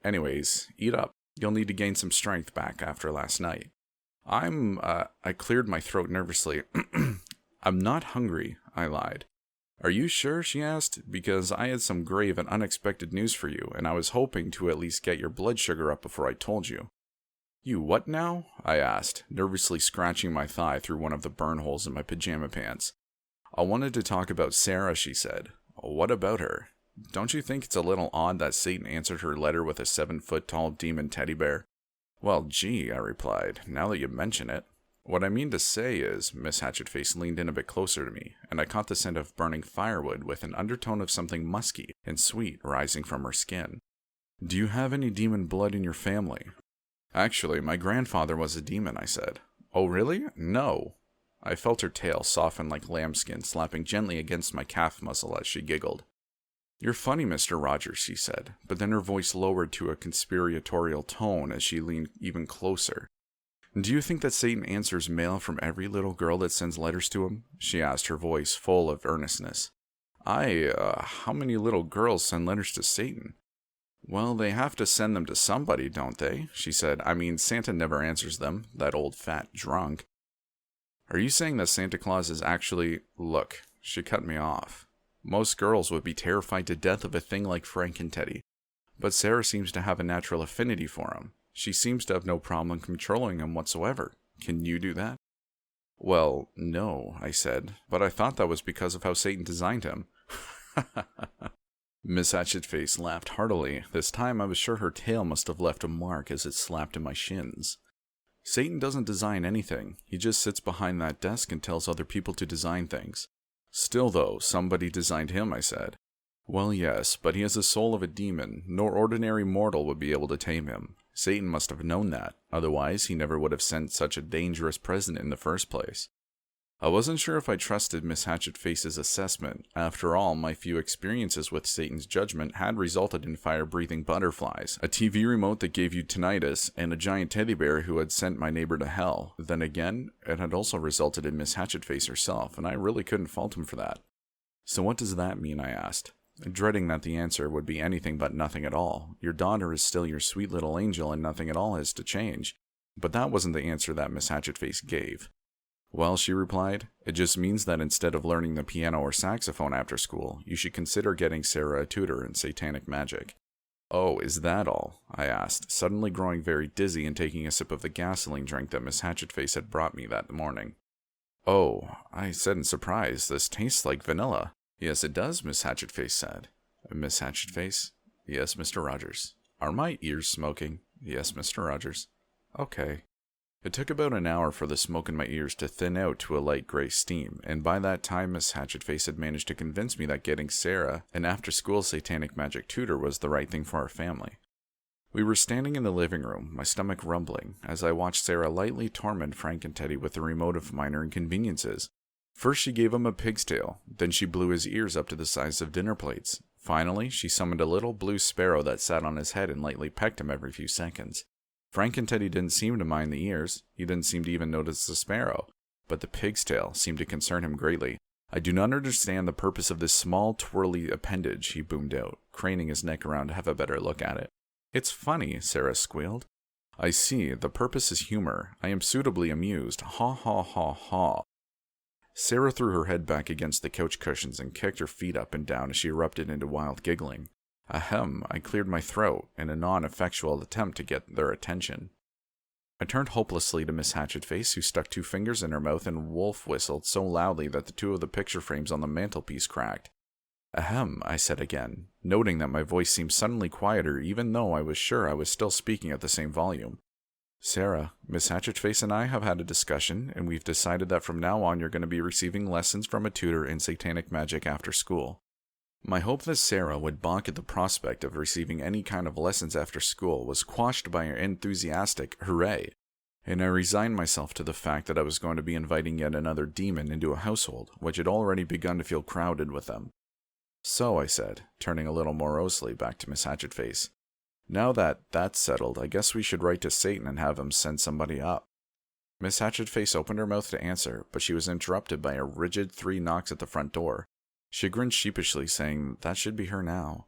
Anyways, eat up. You'll need to gain some strength back after last night. I cleared my throat nervously. I'm not hungry, I lied. Are you sure? She asked, because I had some grave and unexpected news for you, and I was hoping to at least get your blood sugar up before I told you. You what now? I asked, nervously scratching my thigh through one of the burn holes in my pajama pants. I wanted to talk about Sarah, she said. What about her? Don't you think it's a little odd that Satan answered her letter with a 7-foot-tall demon teddy bear? Well, gee, I replied, now that you mention it. What I mean to say is, Miss Hatchetface leaned in a bit closer to me, and I caught the scent of burning firewood with an undertone of something musky and sweet rising from her skin. Do you have any demon blood in your family? Actually, my grandfather was a demon, I said. Oh, really? No. I felt her tail soften like lambskin, slapping gently against my calf muscle as she giggled. You're funny, Mr. Rogers, she said, but then her voice lowered to a conspiratorial tone as she leaned even closer. Do you think that Satan answers mail from every little girl that sends letters to him? She asked, her voice full of earnestness. How many little girls send letters to Satan? Well, they have to send them to somebody, don't they? She said. I mean, Santa never answers them, that old fat drunk. Are you saying that Santa Claus is actually... Look, she cut me off. Most girls would be terrified to death of a thing like Frankenteddy, but Sarah seems to have a natural affinity for him. She seems to have no problem controlling him whatsoever. Can you do that? Well, no, I said, but I thought that was because of how Satan designed him. Miss Hatchetface laughed heartily. This time I was sure her tail must have left a mark as it slapped in my shins. Satan doesn't design anything. He just sits behind that desk and tells other people to design things. Still though, somebody designed him, I said. Well, yes, but he has the soul of a demon. No ordinary mortal would be able to tame him. Satan must have known that. Otherwise, he never would have sent such a dangerous present in the first place. I wasn't sure if I trusted Miss Hatchetface's assessment. After all, my few experiences with Satan's judgment had resulted in fire-breathing butterflies, a TV remote that gave you tinnitus, and a giant teddy bear who had sent my neighbor to hell. Then again, it had also resulted in Miss Hatchetface herself, and I really couldn't fault him for that. So what does that mean, I asked, dreading that the answer would be anything but nothing at all. Your daughter is still your sweet little angel, and nothing at all is to change. But that wasn't the answer that Miss Hatchetface gave. Well, she replied, it just means that instead of learning the piano or saxophone after school, you should consider getting Sarah a tutor in satanic magic. Oh, is that all? I asked, suddenly growing very dizzy and taking a sip of the gasoline drink that Miss Hatchetface had brought me that morning. Oh, I said in surprise, this tastes like vanilla. Yes, it does, Miss Hatchetface said. Miss Hatchetface? Yes, Mr. Rogers. Are my ears smoking? Yes, Mr. Rogers. Okay. It took about an hour for the smoke in my ears to thin out to a light gray steam, and by that time Miss Hatchetface had managed to convince me that getting Sarah an after-school satanic magic tutor was the right thing for our family. We were standing in the living room, my stomach rumbling, as I watched Sarah lightly torment Frank and Teddy with the remote of minor inconveniences. First she gave him a pig's tail, then she blew his ears up to the size of dinner plates. Finally, she summoned a little blue sparrow that sat on his head and lightly pecked him every few seconds. Frank and Teddy didn't seem to mind the ears. He didn't seem to even notice the sparrow, but the pig's tail seemed to concern him greatly. I do not understand the purpose of this small twirly appendage, he boomed out, craning his neck around to have a better look at it. It's funny, Sarah squealed. I see, the purpose is humor. I am suitably amused. Ha ha ha ha. Sarah threw her head back against the couch cushions and kicked her feet up and down as she erupted into wild giggling. Ahem, I cleared my throat in a non-effectual attempt to get their attention. I turned hopelessly to Miss Hatchetface, who stuck 2 fingers in her mouth and wolf whistled so loudly that the 2 of the picture frames on the mantelpiece cracked. Ahem, I said again, noting that my voice seemed suddenly quieter even though I was sure I was still speaking at the same volume. Sarah, Miss Hatchetface and I have had a discussion, and we've decided that from now on you're going to be receiving lessons from a tutor in satanic magic after school. My hope that Sarah would balk at the prospect of receiving any kind of lessons after school was quashed by an enthusiastic hooray, and I resigned myself to the fact that I was going to be inviting yet another demon into a household, which had already begun to feel crowded with them. So, I said, turning a little morosely back to Miss Hatchetface, now that that's settled, I guess we should write to Satan and have him send somebody up. Miss Hatchetface opened her mouth to answer, but she was interrupted by a rigid 3 knocks at the front door. She grinned sheepishly, saying that should be her now.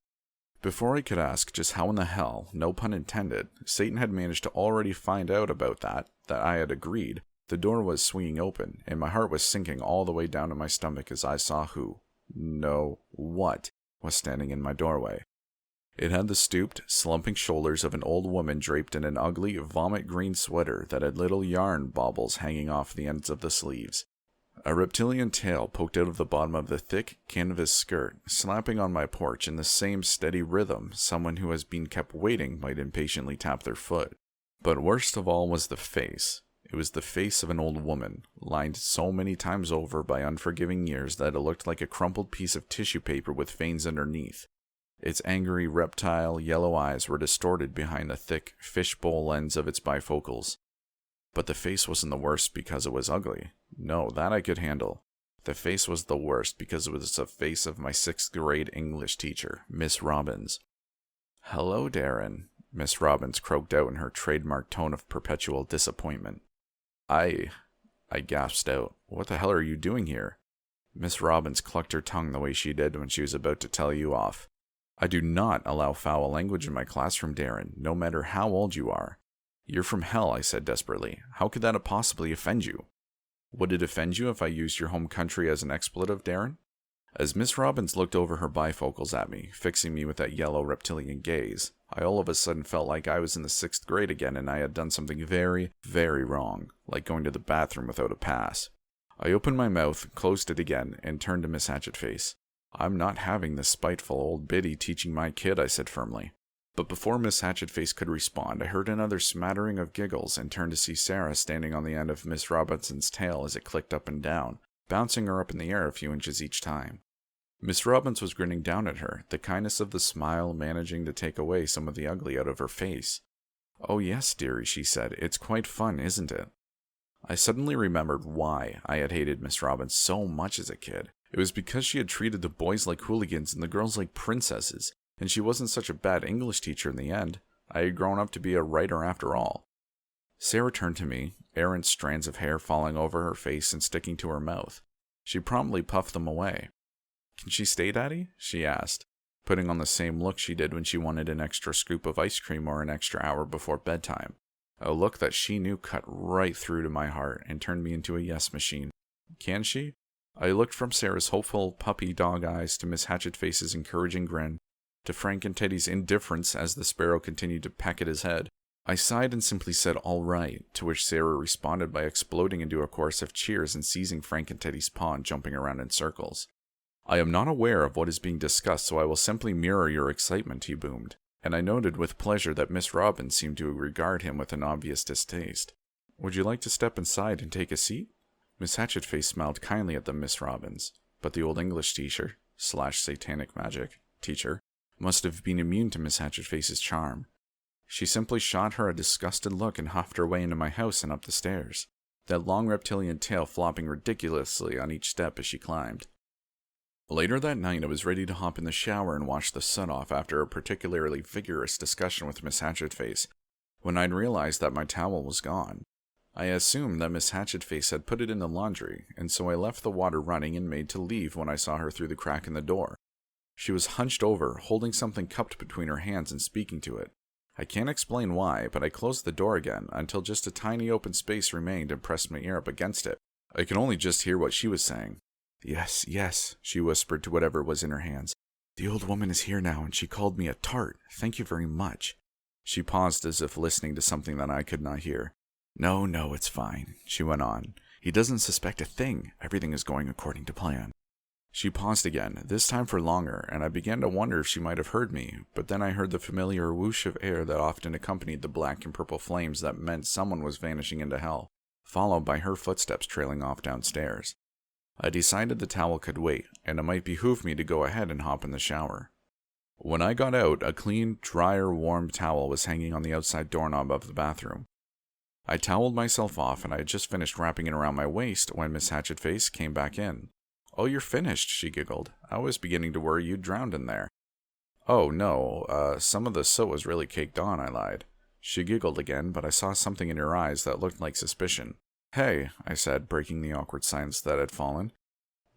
Before I could ask just how in the hell, no pun intended, Satan had managed to already find out about that I had agreed, the door was swinging open, and my heart was sinking all the way down to my stomach as I saw what was standing in my doorway. It had the stooped, slumping shoulders of an old woman draped in an ugly, vomit-green sweater that had little yarn baubles hanging off the ends of the sleeves. A reptilian tail poked out of the bottom of the thick canvas skirt, slapping on my porch in the same steady rhythm someone who has been kept waiting might impatiently tap their foot. But worst of all was the face. It was the face of an old woman, lined so many times over by unforgiving years that it looked like a crumpled piece of tissue paper with veins underneath. Its angry, reptile, yellow eyes were distorted behind the thick, fishbowl lens of its bifocals. But the face wasn't the worst because it was ugly. No, that I could handle. The face was the worst because it was the face of my 6th grade English teacher, Miss Robbins. "Hello, Darren," Miss Robbins croaked out in her trademark tone of perpetual disappointment. I gasped out. "What the hell are you doing here?" Miss Robbins clucked her tongue the way she did when she was about to tell you off. "I do not allow foul language in my classroom, Darren, no matter how old you are." "You're from hell," I said desperately. "How could that possibly offend you?" "Would it offend you if I used your home country as an expletive, Darren?" As Miss Robbins looked over her bifocals at me, fixing me with that yellow reptilian gaze, I all of a sudden felt like I was in the 6th grade again and I had done something very, very wrong, like going to the bathroom without a pass. I opened my mouth, closed it again, and turned to Miss Hatchetface. "I'm not having this spiteful old biddy teaching my kid," I said firmly. But before Miss Hatchetface could respond, I heard another smattering of giggles and turned to see Sarah standing on the end of Miss Robinson's tail as it clicked up and down, bouncing her up in the air a few inches each time. Miss Robbins was grinning down at her, the kindness of the smile managing to take away some of the ugly out of her face. "Oh yes, dearie," she said. "It's quite fun, isn't it?" I suddenly remembered why I had hated Miss Robin so much as a kid. It was because she had treated the boys like hooligans and the girls like princesses, and she wasn't such a bad English teacher in the end. I had grown up to be a writer after all. Sarah turned to me, errant strands of hair falling over her face and sticking to her mouth. She promptly puffed them away. "Can she stay, Daddy?" she asked, putting on the same look she did when she wanted an extra scoop of ice cream or an extra hour before bedtime. A look that she knew cut right through to my heart and turned me into a yes machine. "Can she?" I looked from Sarah's hopeful puppy dog eyes to Miss Hatchetface's encouraging grin, to Frank and Teddy's indifference as the sparrow continued to peck at his head. I sighed and simply said, "All right," to which Sarah responded by exploding into a chorus of cheers and seizing Frank and Teddy's paw and jumping around in circles. "I am not aware of what is being discussed, so I will simply mirror your excitement," he boomed, and I noted with pleasure that Miss Robin seemed to regard him with an obvious distaste. "Would you like to step inside and take a seat?" Miss Hatchetface smiled kindly at the Miss Robins, but the old English teacher, / satanic magic, teacher, must have been immune to Miss Hatchetface's charm. She simply shot her a disgusted look and huffed her way into my house and up the stairs, that long reptilian tail flopping ridiculously on each step as she climbed. Later that night, I was ready to hop in the shower and wash the sun off after a particularly vigorous discussion with Miss Hatchetface, when I'd realized that my towel was gone. I assumed that Miss Hatchetface had put it in the laundry, and so I left the water running and made to leave when I saw her through the crack in the door. She was hunched over, holding something cupped between her hands and speaking to it. I can't explain why, but I closed the door again until just a tiny open space remained and pressed my ear up against it. I could only just hear what she was saying. "Yes, yes," she whispered to whatever was in her hands. "The old woman is here now, and she called me a tart. Thank you very much." She paused as if listening to something that I could not hear. No, it's fine," she went on. "He doesn't suspect a thing. Everything is going according to plan." She paused again, this time for longer, and I began to wonder if she might have heard me, but then I heard the familiar whoosh of air that often accompanied the black and purple flames that meant someone was vanishing into hell, followed by her footsteps trailing off downstairs. I decided the towel could wait, and it might behoove me to go ahead and hop in the shower. When I got out, a clean, drier, warm towel was hanging on the outside doorknob of the bathroom. I toweled myself off, and I had just finished wrapping it around my waist when Miss Hatchetface came back in. "Oh, you're finished," she giggled. "I was beginning to worry you'd drowned in there." "Oh, no, some of the soot was really caked on," I lied. She giggled again, but I saw something in her eyes that looked like suspicion. "Hey," I said, breaking the awkward silence that had fallen.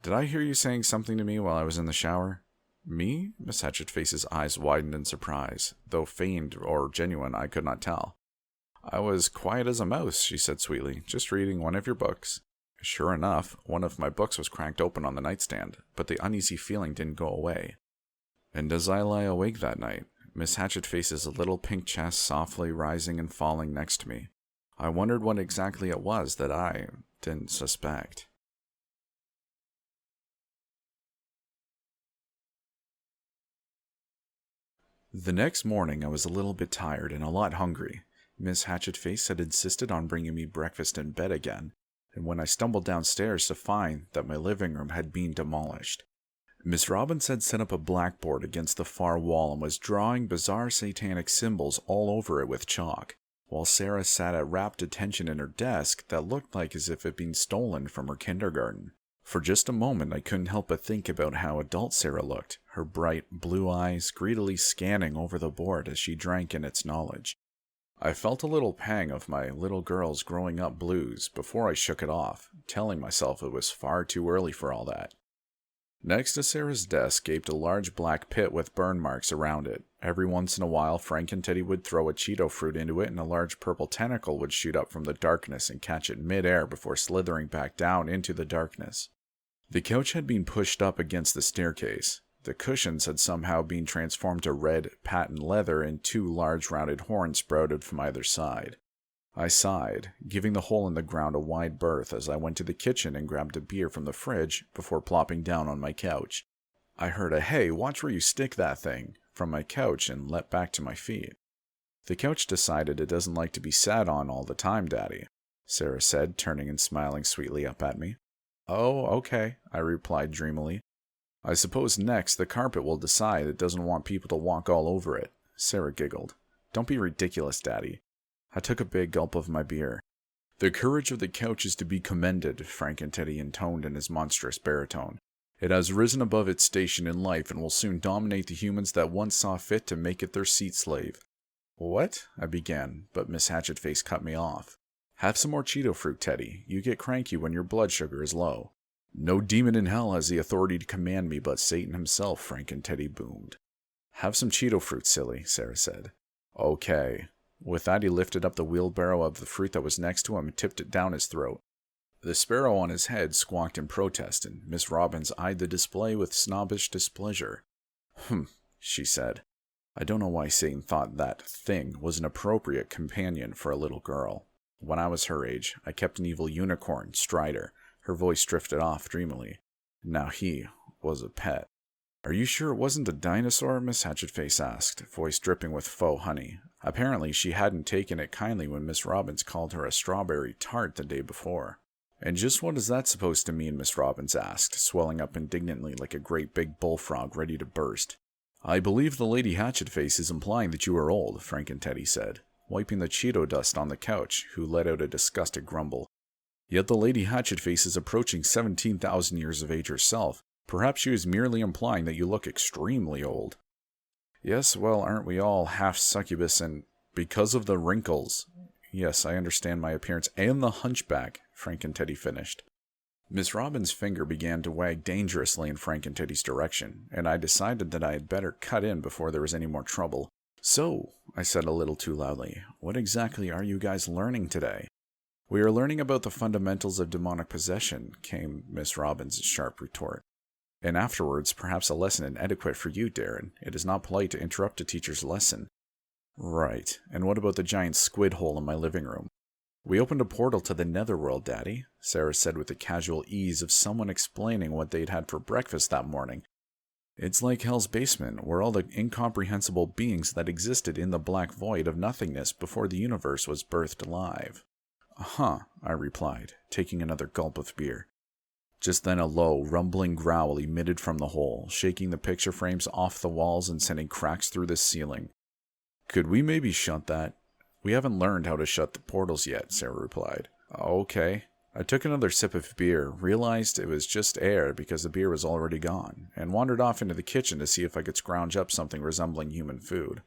"Did I hear you saying something to me while I was in the shower?" "Me?" Miss Hatchetface's eyes widened in surprise, though feigned or genuine I could not tell. "I was quiet as a mouse," she said sweetly, "just reading one of your books." Sure enough, one of my books was cracked open on the nightstand, but the uneasy feeling didn't go away. And as I lay awake that night, Miss Hatchetface's little pink chest softly rising and falling next to me, I wondered what exactly it was that I didn't suspect. The next morning I was a little bit tired and a lot hungry. Miss Hatchetface had insisted on bringing me breakfast in bed again, and when I stumbled downstairs to find that my living room had been demolished. Miss Robins had set up a blackboard against the far wall and was drawing bizarre satanic symbols all over it with chalk, while Sarah sat at rapt attention in her desk that looked like as if it had been stolen from her kindergarten. For just a moment I couldn't help but think about how adult Sarah looked, her bright blue eyes greedily scanning over the board as she drank in its knowledge. I felt a little pang of my little girl's growing up blues before I shook it off, telling myself it was far too early for all that. Next to Sarah's desk gaped a large black pit with burn marks around it. Every once in a while, Frank and Teddy would throw a Cheeto fruit into it, and a large purple tentacle would shoot up from the darkness and catch it mid-air before slithering back down into the darkness. The couch had been pushed up against the staircase. The cushions had somehow been transformed to red, patent leather, and two large rounded horns sprouted from either side. I sighed, giving the hole in the ground a wide berth as I went to the kitchen and grabbed a beer from the fridge before plopping down on my couch. I heard a "Hey, watch where you stick that thing" from my couch and leapt back to my feet. "The couch decided it doesn't like to be sat on all the time, Daddy," Sarah said, turning and smiling sweetly up at me. "Oh, okay," I replied dreamily. "I suppose next the carpet will decide it doesn't want people to walk all over it." Sarah giggled. "Don't be ridiculous, Daddy." I took a big gulp of my beer. The courage of the couch is to be commended, Frankenteddy intoned in his monstrous baritone. It has risen above its station in life and will soon dominate the humans that once saw fit to make it their seat slave. What? I began, but Miss Hatchetface cut me off. Have some more Cheeto fruit, Teddy. You get cranky when your blood sugar is low. No demon in hell has the authority to command me but Satan himself, Frankenteddy boomed. Have some Cheeto fruit, silly, Sarah said. Okay. With that, he lifted up the wheelbarrow of the fruit that was next to him and tipped it down his throat. The sparrow on his head squawked in protest, and Miss Robbins eyed the display with snobbish displeasure. She said. I don't know why Satan thought that thing was an appropriate companion for a little girl. When I was her age, I kept an evil unicorn, Strider. Her voice drifted off dreamily. Now he was a pet. Are you sure it wasn't a dinosaur? Miss Hatchetface asked, voice dripping with faux honey. Apparently she hadn't taken it kindly when Miss Robbins called her a strawberry tart the day before. And just what is that supposed to mean? Miss Robbins asked, swelling up indignantly like a great big bullfrog ready to burst. I believe the Lady Hatchetface is implying that you are old, Frankenteddy said, wiping the Cheeto dust on the couch, who let out a disgusted grumble. Yet the Lady Hatchetface is approaching 17,000 years of age herself. Perhaps she was merely implying that you look extremely old. Yes, well, aren't we all half succubus and because of the wrinkles? Yes, I understand my appearance and the hunchback, Frankenteddy finished. Miss Robbins' finger began to wag dangerously in Frankenteddy's direction, and I decided that I had better cut in before there was any more trouble. So, I said a little too loudly, what exactly are you guys learning today? We are learning about the fundamentals of demonic possession, came Miss Robbins' sharp retort. And afterwards, perhaps a lesson in etiquette for you, Darren. It is not polite to interrupt a teacher's lesson. Right. And what about the giant squid hole in my living room? We opened a portal to the netherworld, Daddy, Sarah said with the casual ease of someone explaining what they'd had for breakfast that morning. It's like Hell's Basement, where all the incomprehensible beings that existed in the black void of nothingness before the universe was birthed alive. Uh-huh, I replied, taking another gulp of beer. Just then a low, rumbling growl emitted from the hole, shaking the picture frames off the walls and sending cracks through the ceiling. Could we maybe shut that? We haven't learned how to shut the portals yet, Sarah replied. Okay. I took another sip of beer, realized it was just air because the beer was already gone, and wandered off into the kitchen to see if I could scrounge up something resembling human food.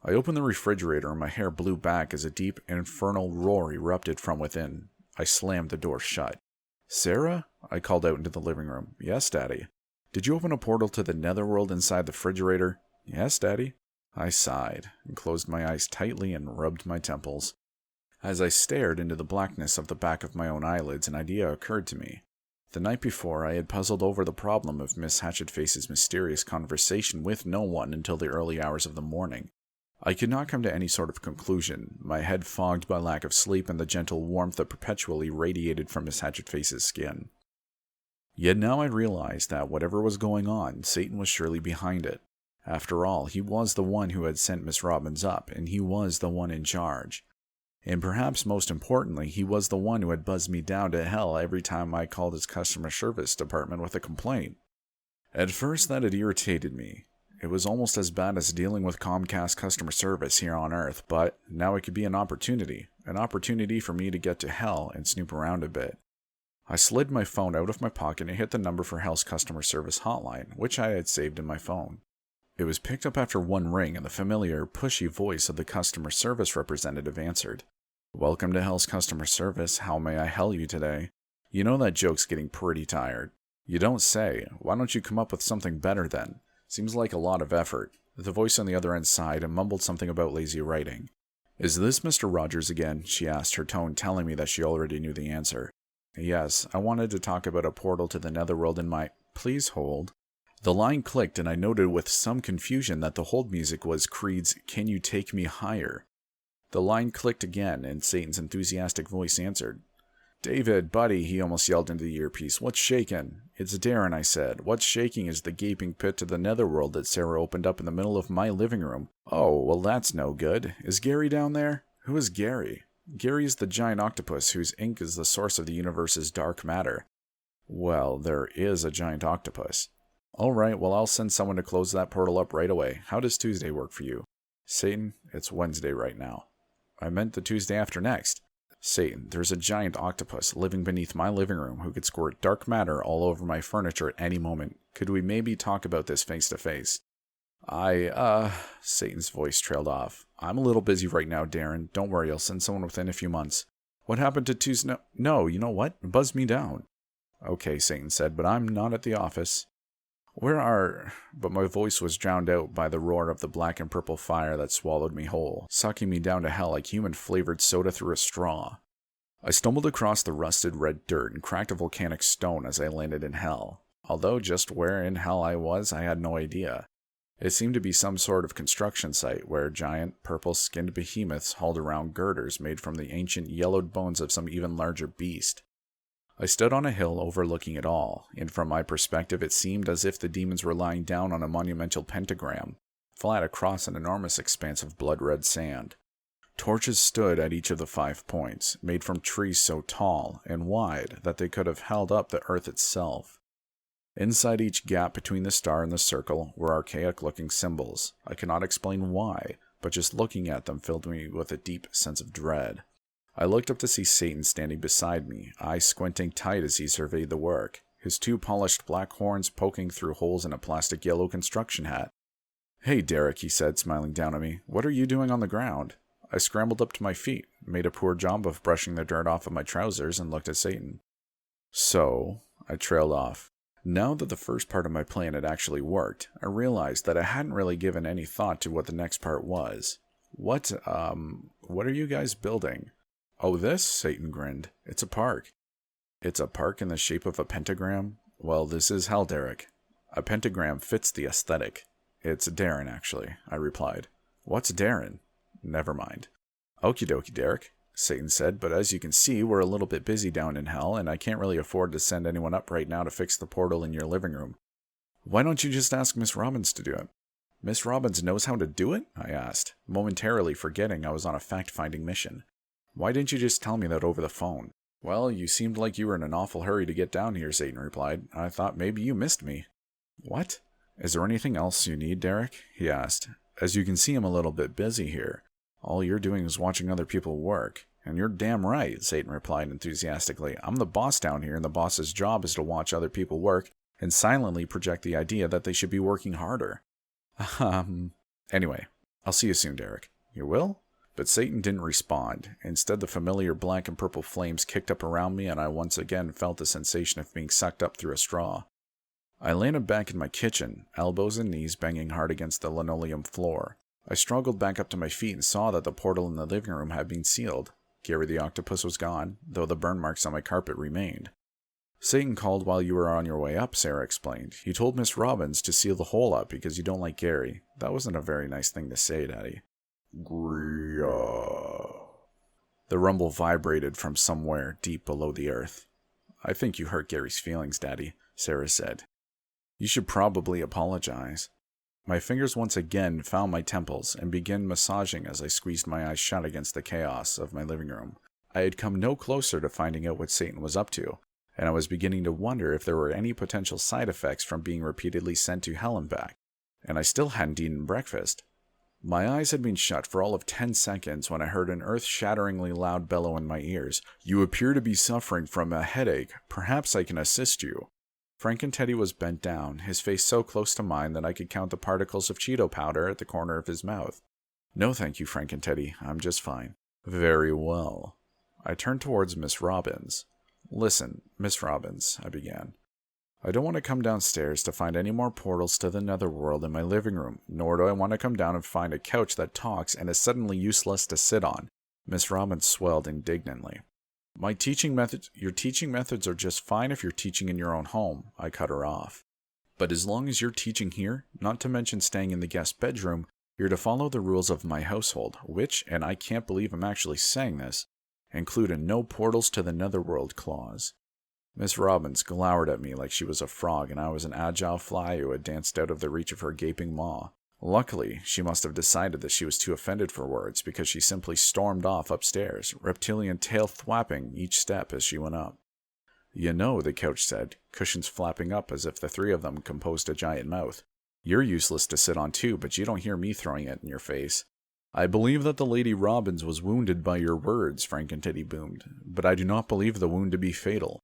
I opened the refrigerator and my hair blew back as a deep, infernal roar erupted from within. I slammed the door shut. Sarah? I called out into the living room. Yes, Daddy. Did you open a portal to the netherworld inside the refrigerator? Yes, Daddy. I sighed, and closed my eyes tightly and rubbed my temples. As I stared into the blackness of the back of my own eyelids, an idea occurred to me. The night before, I had puzzled over the problem of Miss Hatchetface's mysterious conversation with no one until the early hours of the morning. I could not come to any sort of conclusion, my head fogged by lack of sleep and the gentle warmth that perpetually radiated from Miss Hatchetface's skin. Yet now I realized that whatever was going on, Satan was surely behind it. After all, he was the one who had sent Miss Robbins up, and he was the one in charge. And perhaps most importantly, he was the one who had buzzed me down to hell every time I called his customer service department with a complaint. At first that had irritated me. It was almost as bad as dealing with Comcast customer service here on Earth, but now it could be an opportunity for me to get to hell and snoop around a bit. I slid my phone out of my pocket and hit the number for Hell's customer service hotline, which I had saved in my phone. It was picked up after one ring, and the familiar, pushy voice of the customer service representative answered. Welcome to Hell's customer service. How may I help you today? You know that joke's getting pretty tired. You don't say. Why don't you come up with something better then? Seems like a lot of effort. The voice on the other end sighed and mumbled something about lazy writing. Is this Mr. Rogers again? She asked, her tone telling me that she already knew the answer. Yes, I wanted to talk about a portal to the netherworld in my... Please hold. The line clicked and I noted with some confusion that the hold music was Creed's Can You Take Me Higher? The line clicked again and Satan's enthusiastic voice answered. David, buddy, he almost yelled into the earpiece. What's shaking? It's Darren, I said. What's shaking is the gaping pit to the netherworld that Sarah opened up in the middle of my living room. Oh, well that's no good. Is Gary down there? Who is Gary? Gary is the giant octopus whose ink is the source of the universe's dark matter. Well, there is a giant octopus. All right, well I'll send someone to close that portal up right away. How does Tuesday work for you? Satan, it's Wednesday right now. I meant the Tuesday after next. Satan, there's a giant octopus living beneath my living room who could squirt dark matter all over my furniture at any moment. Could we maybe talk about this face to face? Satan's voice trailed off. I'm a little busy right now, Darren. Don't worry, I'll send someone within a few months. What happened to Tuesday? No, you know what? Buzz me down. Okay, Satan said, but I'm not at the office. But my voice was drowned out by the roar of the black and purple fire that swallowed me whole, sucking me down to hell like human-flavored soda through a straw. I stumbled across the rusted red dirt and cracked a volcanic stone as I landed in hell. Although just where in hell I was, I had no idea. It seemed to be some sort of construction site where giant, purple-skinned behemoths hauled around girders made from the ancient yellowed bones of some even larger beast. I stood on a hill overlooking it all, and from my perspective it seemed as if the demons were lying down on a monumental pentagram, flat across an enormous expanse of blood-red sand. Torches stood at each of the 5 points, made from trees so tall and wide that they could have held up the earth itself. Inside each gap between the star and the circle were archaic-looking symbols. I cannot explain why, but just looking at them filled me with a deep sense of dread. I looked up to see Satan standing beside me, eyes squinting tight as he surveyed the work, his 2 polished black horns poking through holes in a plastic yellow construction hat. Hey, Derek, he said, smiling down at me. What are you doing on the ground? I scrambled up to my feet, made a poor job of brushing the dirt off of my trousers, and looked at Satan. So, I trailed off. Now that the first part of my plan had actually worked, I realized that I hadn't really given any thought to what the next part was. What are you guys building? Oh, this? Satan grinned. It's a park. It's a park in the shape of a pentagram? Well, this is hell, Derek. A pentagram fits the aesthetic. It's Darren, actually, I replied. What's Darren? Never mind. Okie dokie, Derek, Satan said, but as you can see, we're a little bit busy down in hell, and I can't really afford to send anyone up right now to fix the portal in your living room. Why don't you just ask Miss Robbins to do it? Miss Robbins knows how to do it? I asked, momentarily forgetting I was on a fact-finding mission. Why didn't you just tell me that over the phone? Well, you seemed like you were in an awful hurry to get down here, Satan replied. I thought maybe you missed me. What? Is there anything else you need, Derek? He asked. As you can see, I'm a little bit busy here. All you're doing is watching other people work. And you're damn right, Satan replied enthusiastically. I'm the boss down here, and the boss's job is to watch other people work and silently project the idea that they should be working harder. Anyway, I'll see you soon, Derek. You will? But Satan didn't respond. Instead, the familiar black and purple flames kicked up around me, and I once again felt the sensation of being sucked up through a straw. I landed back in my kitchen, elbows and knees banging hard against the linoleum floor. I struggled back up to my feet and saw that the portal in the living room had been sealed. Gary the octopus was gone, though the burn marks on my carpet remained. Satan called while you were on your way up, Sarah explained. You told Miss Robbins to seal the hole up because you don't like Gary. That wasn't a very nice thing to say, Daddy. Gria. The rumble vibrated from somewhere deep below the earth. I think you hurt Gary's feelings, Daddy, Sarah said. You should probably apologize. My fingers once again found my temples and began massaging as I squeezed my eyes shut against the chaos of my living room. I had come no closer to finding out what Satan was up to, and I was beginning to wonder if there were any potential side effects from being repeatedly sent to hell and back. And I still hadn't eaten breakfast. My eyes had been shut for all of 10 seconds when I heard an earth-shatteringly loud bellow in my ears. You appear to be suffering from a headache. Perhaps I can assist you. Frankenteddy was bent down, his face so close to mine that I could count the particles of Cheeto powder at the corner of his mouth. No thank you, Frankenteddy. I'm just fine. Very well. I turned towards Miss Robbins. Listen, Miss Robbins, I began. I don't want to come downstairs to find any more portals to the netherworld in my living room, nor do I want to come down and find a couch that talks and is suddenly useless to sit on. Miss Robbins swelled indignantly. Your teaching methods are just fine if you're teaching in your own home, I cut her off. But as long as you're teaching here, not to mention staying in the guest bedroom, you're to follow the rules of my household, which, and I can't believe I'm actually saying this, include a no portals to the netherworld clause. Miss Robbins glowered at me like she was a frog and I was an agile fly who had danced out of the reach of her gaping maw. Luckily, she must have decided that she was too offended for words because she simply stormed off upstairs, reptilian tail thwapping each step as she went up. You know, the couch said, cushions flapping up as if the 3 of them composed a giant mouth. You're useless to sit on too, but you don't hear me throwing it in your face. I believe that the Lady Robbins was wounded by your words, Frankenteddy boomed, but I do not believe the wound to be fatal.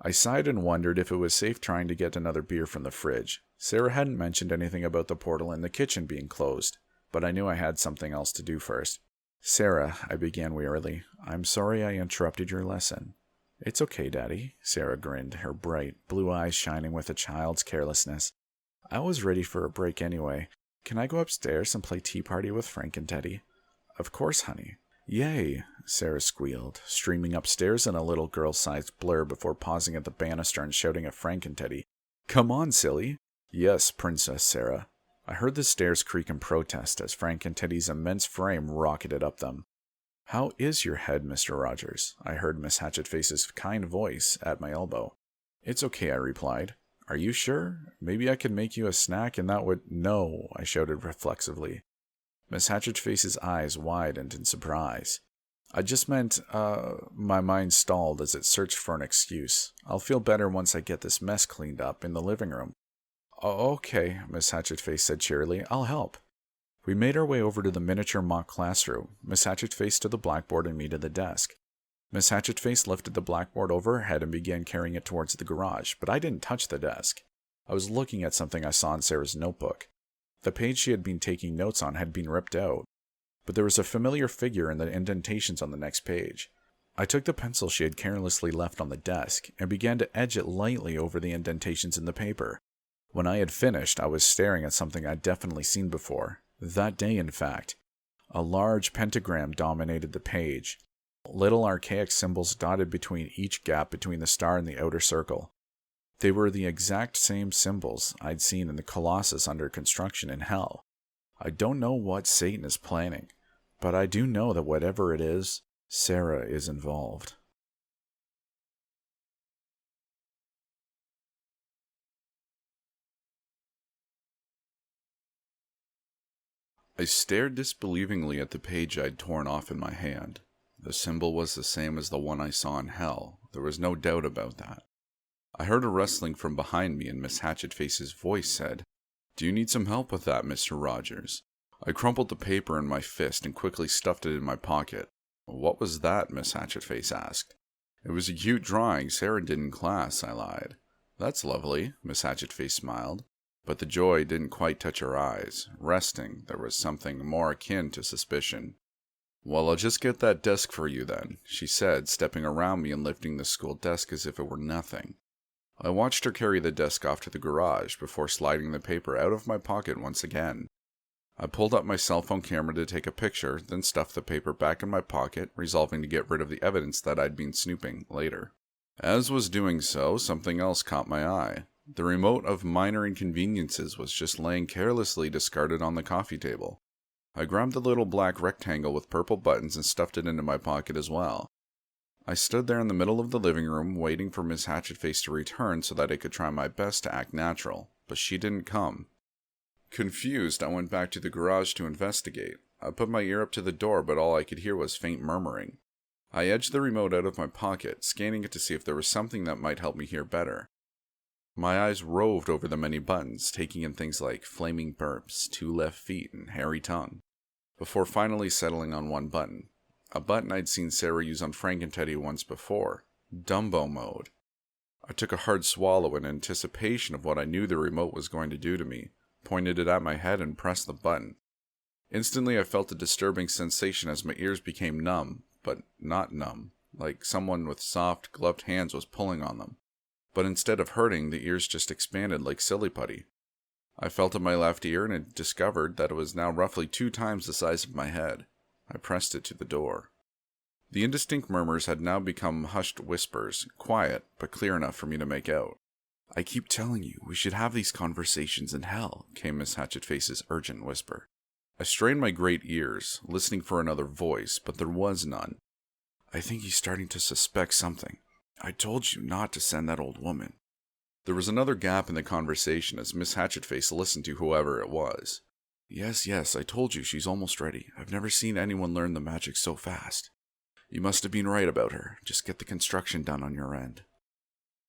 I sighed and wondered if it was safe trying to get another beer from the fridge. Sarah hadn't mentioned anything about the portal in the kitchen being closed, but I knew I had something else to do first. Sarah, I began wearily, I'm sorry I interrupted your lesson. It's okay, Daddy, Sarah grinned, her bright, blue eyes shining with a child's carelessness. I was ready for a break anyway. Can I go upstairs and play tea party with Frank and Teddy? Of course, honey. Yay, Sarah squealed, streaming upstairs in a little girl-sized blur before pausing at the banister and shouting at Frank and Teddy, Come on, silly. Yes, Princess Sarah. I heard the stairs creak in protest as Frank and Teddy's immense frame rocketed up them. How is your head, Mr. Rogers? I heard Miss Hatchetface's kind voice at my elbow. It's okay, I replied. Are you sure? Maybe I could make you a snack and that would... No, I shouted reflexively. Miss Hatchetface's eyes widened in surprise. I just meant, my mind stalled as it searched for an excuse. I'll feel better once I get this mess cleaned up in the living room. Oh, okay, Miss Hatchetface said cheerily. I'll help. We made our way over to the miniature mock classroom, Miss Hatchetface to the blackboard and me to the desk. Miss Hatchetface lifted the blackboard over her head and began carrying it towards the garage, but I didn't touch the desk. I was looking at something I saw in Sarah's notebook. The page she had been taking notes on had been ripped out, but there was a familiar figure in the indentations on the next page. I took the pencil she had carelessly left on the desk and began to edge it lightly over the indentations in the paper. When I had finished, I was staring at something I'd definitely seen before. That day, in fact. A large pentagram dominated the page. Little archaic symbols dotted between each gap between the star and the outer circle. They were the exact same symbols I'd seen in the Colossus under construction in Hell. I don't know what Satan is planning, but I do know that whatever it is, Sarah is involved. I stared disbelievingly at the page I'd torn off in my hand. The symbol was the same as the one I saw in Hell. There was no doubt about that. I heard a rustling from behind me and Miss Hatchetface's voice said, Do you need some help with that, Mr. Rogers? I crumpled the paper in my fist and quickly stuffed it in my pocket. What was that? Miss Hatchetface asked. It was a cute drawing Sarah did in class, I lied. That's lovely, Miss Hatchetface smiled. But the joy didn't quite touch her eyes. Resting, there was something more akin to suspicion. Well, I'll just get that desk for you then, she said, stepping around me and lifting the school desk as if it were nothing. I watched her carry the desk off to the garage before sliding the paper out of my pocket once again. I pulled up my cell phone camera to take a picture, then stuffed the paper back in my pocket, resolving to get rid of the evidence that I'd been snooping later. As was doing so, something else caught my eye. The remote of minor inconveniences was just laying carelessly discarded on the coffee table. I grabbed the little black rectangle with purple buttons and stuffed it into my pocket as well. I stood there in the middle of the living room, waiting for Miss Hatchetface to return so that I could try my best to act natural, but she didn't come. Confused, I went back to the garage to investigate. I put my ear up to the door, but all I could hear was faint murmuring. I edged the remote out of my pocket, scanning it to see if there was something that might help me hear better. My eyes roved over the many buttons, taking in things like flaming burps, 2 left feet, and hairy tongue, before finally settling on one button. A button I'd seen Sarah use on Frank and Teddy once before. Dumbo mode. I took a hard swallow in anticipation of what I knew the remote was going to do to me, pointed it at my head, and pressed the button. Instantly I felt a disturbing sensation as my ears became numb, but not numb, like someone with soft, gloved hands was pulling on them. But instead of hurting, the ears just expanded like silly putty. I felt at my left ear and had discovered that it was now roughly 2 times the size of my head. I pressed it to the door. The indistinct murmurs had now become hushed whispers, quiet, but clear enough for me to make out. I keep telling you, we should have these conversations in Hell, came Miss Hatchetface's urgent whisper. I strained my great ears, listening for another voice, but there was none. I think he's starting to suspect something. I told you not to send that old woman. There was another gap in the conversation as Miss Hatchetface listened to whoever it was. Yes, I told you she's almost ready. I've never seen anyone learn the magic so fast. You must have been right about her. Just get the construction done on your end.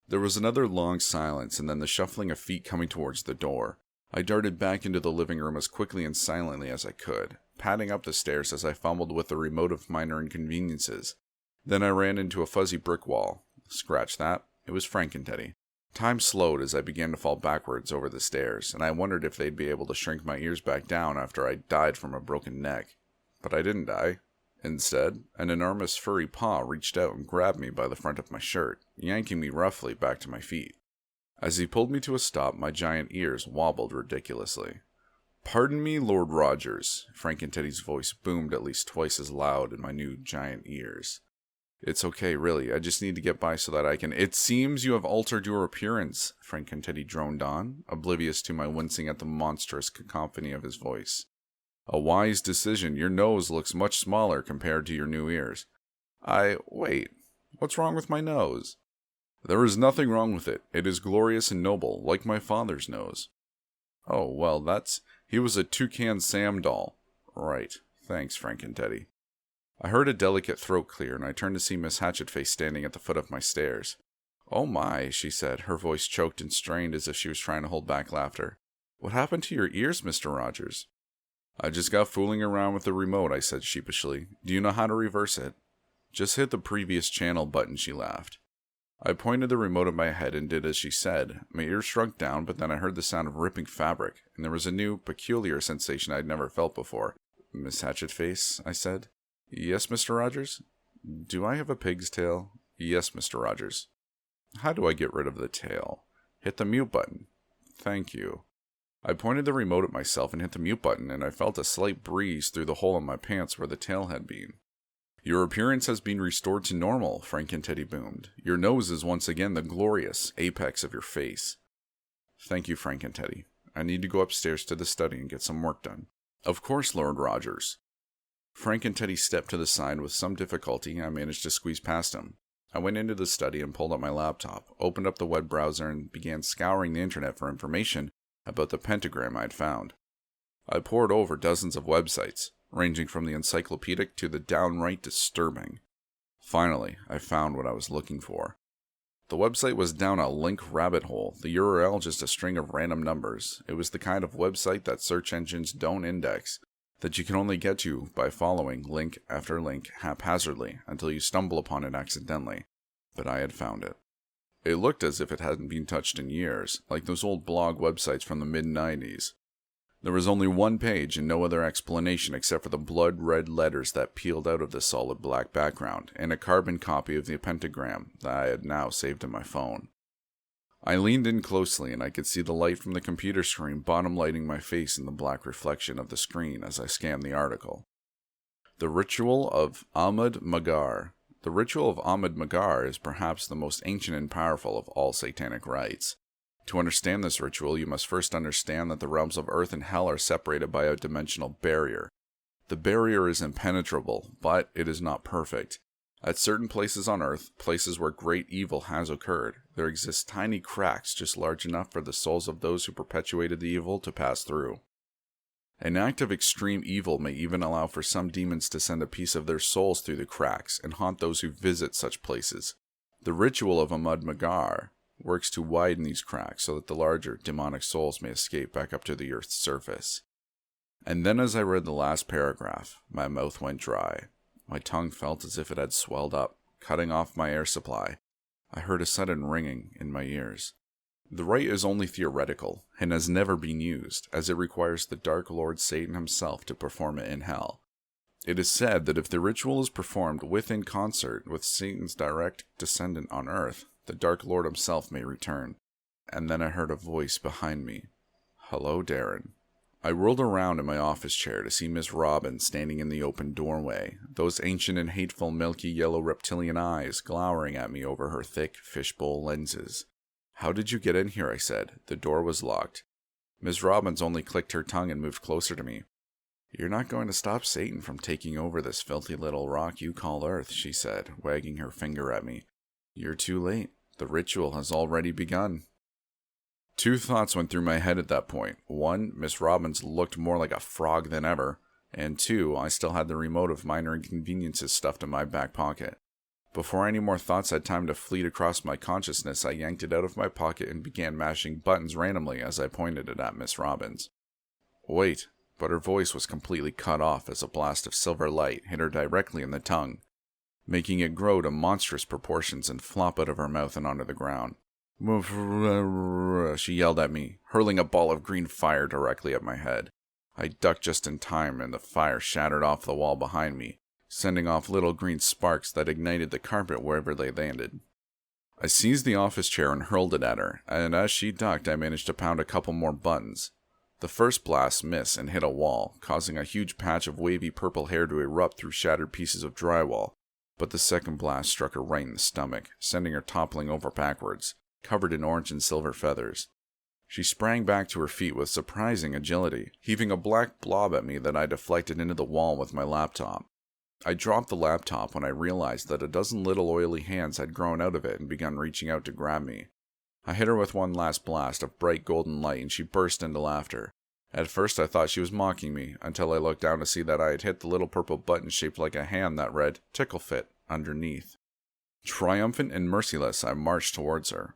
There was another long silence and then the shuffling of feet coming towards the door. I darted back into the living room as quickly and silently as I could, padding up the stairs as I fumbled with the remote of minor inconveniences. Then I ran into a fuzzy brick wall. Scratch that. It was Frank and Teddy. Time slowed as I began to fall backwards over the stairs, and I wondered if they'd be able to shrink my ears back down after I died from a broken neck. But I didn't die. Instead, an enormous furry paw reached out and grabbed me by the front of my shirt, yanking me roughly back to my feet. As he pulled me to a stop, my giant ears wobbled ridiculously. "Pardon me, Lord Rogers," Frank and Teddy's voice boomed at least twice as loud in my new giant ears. "It's okay, really. I just need to get by so that I can—" "It seems you have altered your appearance," Frank and Teddy droned on, oblivious to my wincing at the monstrous cacophony of his voice. "A wise decision. Your nose looks much smaller compared to your new ears." Wait, what's wrong with my nose?" "There is nothing wrong with it. It is glorious and noble, like my father's nose." "Oh, well, he was a Toucan Sam doll." "Right. Thanks, Frank and Teddy." I heard a delicate throat clear, and I turned to see Miss Hatchetface standing at the foot of my stairs. "Oh my," she said, her voice choked and strained as if she was trying to hold back laughter. "What happened to your ears, Mr. Rogers?" "I just got fooling around with the remote," I said sheepishly. "Do you know how to reverse it?" "Just hit the previous channel button," she laughed. I pointed the remote at my head and did as she said. My ears shrunk down, but then I heard the sound of ripping fabric, and there was a new, peculiar sensation I'd never felt before. "Miss Hatchetface," I said. "Yes, Mr. Rogers?" "Do I have a pig's tail?" "Yes, Mr. Rogers." "How do I get rid of the tail?" "Hit the mute button." "Thank you." I pointed the remote at myself and hit the mute button, and I felt a slight breeze through the hole in my pants where the tail had been. "Your appearance has been restored to normal," Frank and Teddy boomed. "Your nose is once again the glorious apex of your face." "Thank you, Frank and Teddy. I need to go upstairs to the study and get some work done." "Of course, Lord Rogers." Frank and Teddy stepped to the side with some difficulty. I managed to squeeze past them. I went into the study and pulled up my laptop, opened up the web browser, and began scouring the internet for information about the pentagram I'd found. I pored over dozens of websites, ranging from the encyclopedic to the downright disturbing. Finally, I found what I was looking for. The website was down a link rabbit hole, the URL just a string of random numbers. It was the kind of website that search engines don't index, that you can only get to by following link after link haphazardly until you stumble upon it accidentally. But I had found it. It looked as if it hadn't been touched in years, like those old blog websites from the mid-90s. There was only one page and no other explanation except for the blood-red letters that peeled out of the solid black background, and a carbon copy of the pentagram that I had now saved in my phone. I leaned in closely, and I could see the light from the computer screen bottom lighting my face in the black reflection of the screen as I scanned the article. The Ritual of Ahmad Magar. The Ritual of Ahmad Magar is perhaps the most ancient and powerful of all satanic rites. To understand this ritual, you must first understand that the realms of earth and hell are separated by a dimensional barrier. The barrier is impenetrable, but it is not perfect. At certain places on earth, places where great evil has occurred, there exist tiny cracks just large enough for the souls of those who perpetuated the evil to pass through. An act of extreme evil may even allow for some demons to send a piece of their souls through the cracks and haunt those who visit such places. The ritual of Ahmad Magar works to widen these cracks so that the larger demonic souls may escape back up to the earth's surface. And then as I read the last paragraph, my mouth went dry. My tongue felt as if it had swelled up, cutting off my air supply. I heard a sudden ringing in my ears. The rite is only theoretical, and has never been used, as it requires the Dark Lord Satan himself to perform it in hell. It is said that if the ritual is performed in concert with Satan's direct descendant on earth, the Dark Lord himself may return. And then I heard a voice behind me. "Hello, Darren." I whirled around in my office chair to see Miss Robin standing in the open doorway, those ancient and hateful milky yellow reptilian eyes glowering at me over her thick fishbowl lenses. "How did you get in here?" I said. The door was locked. Miss Robbins only clicked her tongue and moved closer to me. "You're not going to stop Satan from taking over this filthy little rock you call Earth," she said, wagging her finger at me. "You're too late. The ritual has already begun." Two thoughts went through my head at that point. One, Miss Robbins looked more like a frog than ever. And two, I still had the remote of minor inconveniences stuffed in my back pocket. Before any more thoughts had time to fleet across my consciousness, I yanked it out of my pocket and began mashing buttons randomly as I pointed it at Miss Robbins. Wait, but her voice was completely cut off as a blast of silver light hit her directly in the tongue, making it grow to monstrous proportions and flop out of her mouth and onto the ground. She yelled at me, hurling a ball of green fire directly at my head. I ducked just in time, and the fire shattered off the wall behind me, sending off little green sparks that ignited the carpet wherever they landed. I seized the office chair and hurled it at her, and as she ducked, I managed to pound a couple more buttons. The first blast missed and hit a wall, causing a huge patch of wavy purple hair to erupt through shattered pieces of drywall, but the second blast struck her right in the stomach, sending her toppling over backwards, covered in orange and silver feathers. She sprang back to her feet with surprising agility, heaving a black blob at me that I deflected into the wall with my laptop. I dropped the laptop when I realized that a dozen little oily hands had grown out of it and begun reaching out to grab me. I hit her with one last blast of bright golden light and she burst into laughter. At first I thought she was mocking me, until I looked down to see that I had hit the little purple button shaped like a hand that read, "Tickle Fit," underneath. Triumphant and merciless, I marched towards her,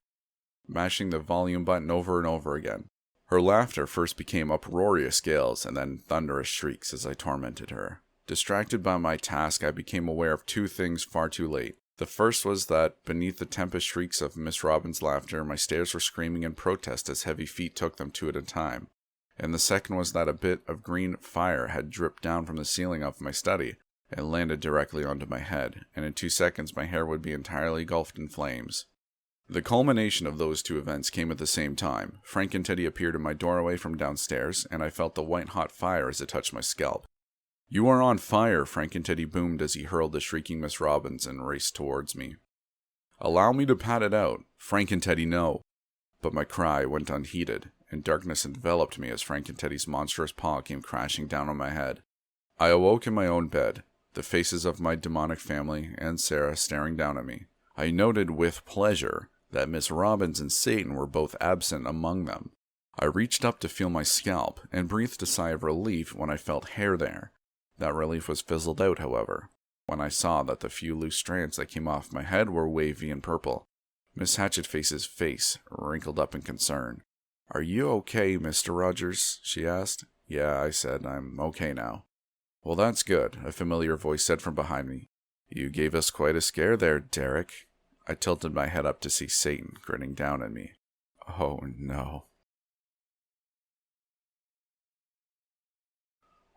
mashing the volume button over and over again. Her laughter first became uproarious gales and then thunderous shrieks as I tormented her. Distracted by my task, I became aware of two things far too late. The first was that, beneath the tempest shrieks of Miss Robbins' laughter, my stairs were screaming in protest as heavy feet took them two at a time. And the second was that a bit of green fire had dripped down from the ceiling of my study and landed directly onto my head, and in 2 seconds my hair would be entirely engulfed in flames. The culmination of those two events came at the same time. Frank and Teddy appeared in my doorway from downstairs, and I felt the white-hot fire as it touched my scalp. "You are on fire," Frank and Teddy boomed as he hurled the shrieking Miss Robbins and raced towards me. "Allow me to pat it out." "Frank and Teddy, no." But my cry went unheeded, and darkness enveloped me as Frank and Teddy's monstrous paw came crashing down on my head. I awoke in my own bed, the faces of my demonic family and Sarah staring down at me. I noted with pleasure that Miss Robbins and Satan were both absent among them. I reached up to feel my scalp and breathed a sigh of relief when I felt hair there. That relief was fizzled out, however, when I saw that the few loose strands that came off my head were wavy and purple. Miss Hatchetface's face wrinkled up in concern. "Are you okay, Mr. Rogers?" she asked. "Yeah," I said. "I'm okay now." "Well, that's good," a familiar voice said from behind me. "You gave us quite a scare there, Derek." I tilted my head up to see Satan grinning down at me. Oh, no.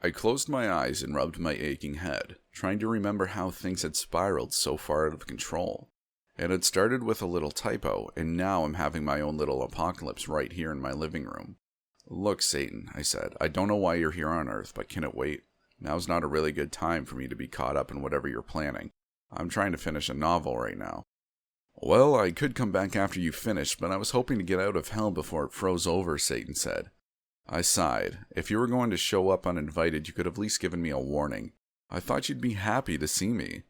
I closed my eyes and rubbed my aching head, trying to remember how things had spiraled so far out of control. It had started with a little typo, and now I'm having my own little apocalypse right here in my living room. "Look, Satan," I said, "I don't know why you're here on Earth, but can it wait? Now's not a really good time for me to be caught up in whatever you're planning. I'm trying to finish a novel right now." "Well, I could come back after you finished, but I was hoping to get out of hell before it froze over," Satan said. I sighed. "If you were going to show up uninvited, you could have at least given me a warning. I thought you'd be happy to see me."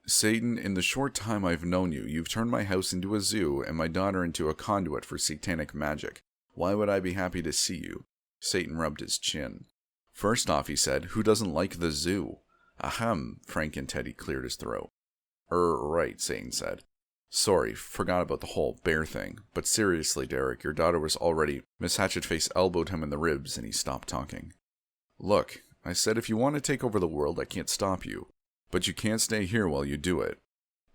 "Satan, in the short time I've known you, you've turned my house into a zoo and my daughter into a conduit for satanic magic. Why would I be happy to see you?" Satan rubbed his chin. "First off," he said, "who doesn't like the zoo?" "Ahem," Frank and Teddy cleared his throat. Right," Satan said. "Sorry, forgot about the whole bear thing. But seriously, Derek, your daughter was already—" Miss Hatchetface elbowed him in the ribs and he stopped talking. "Look," I said, "if you want to take over the world, I can't stop you. But you can't stay here while you do it."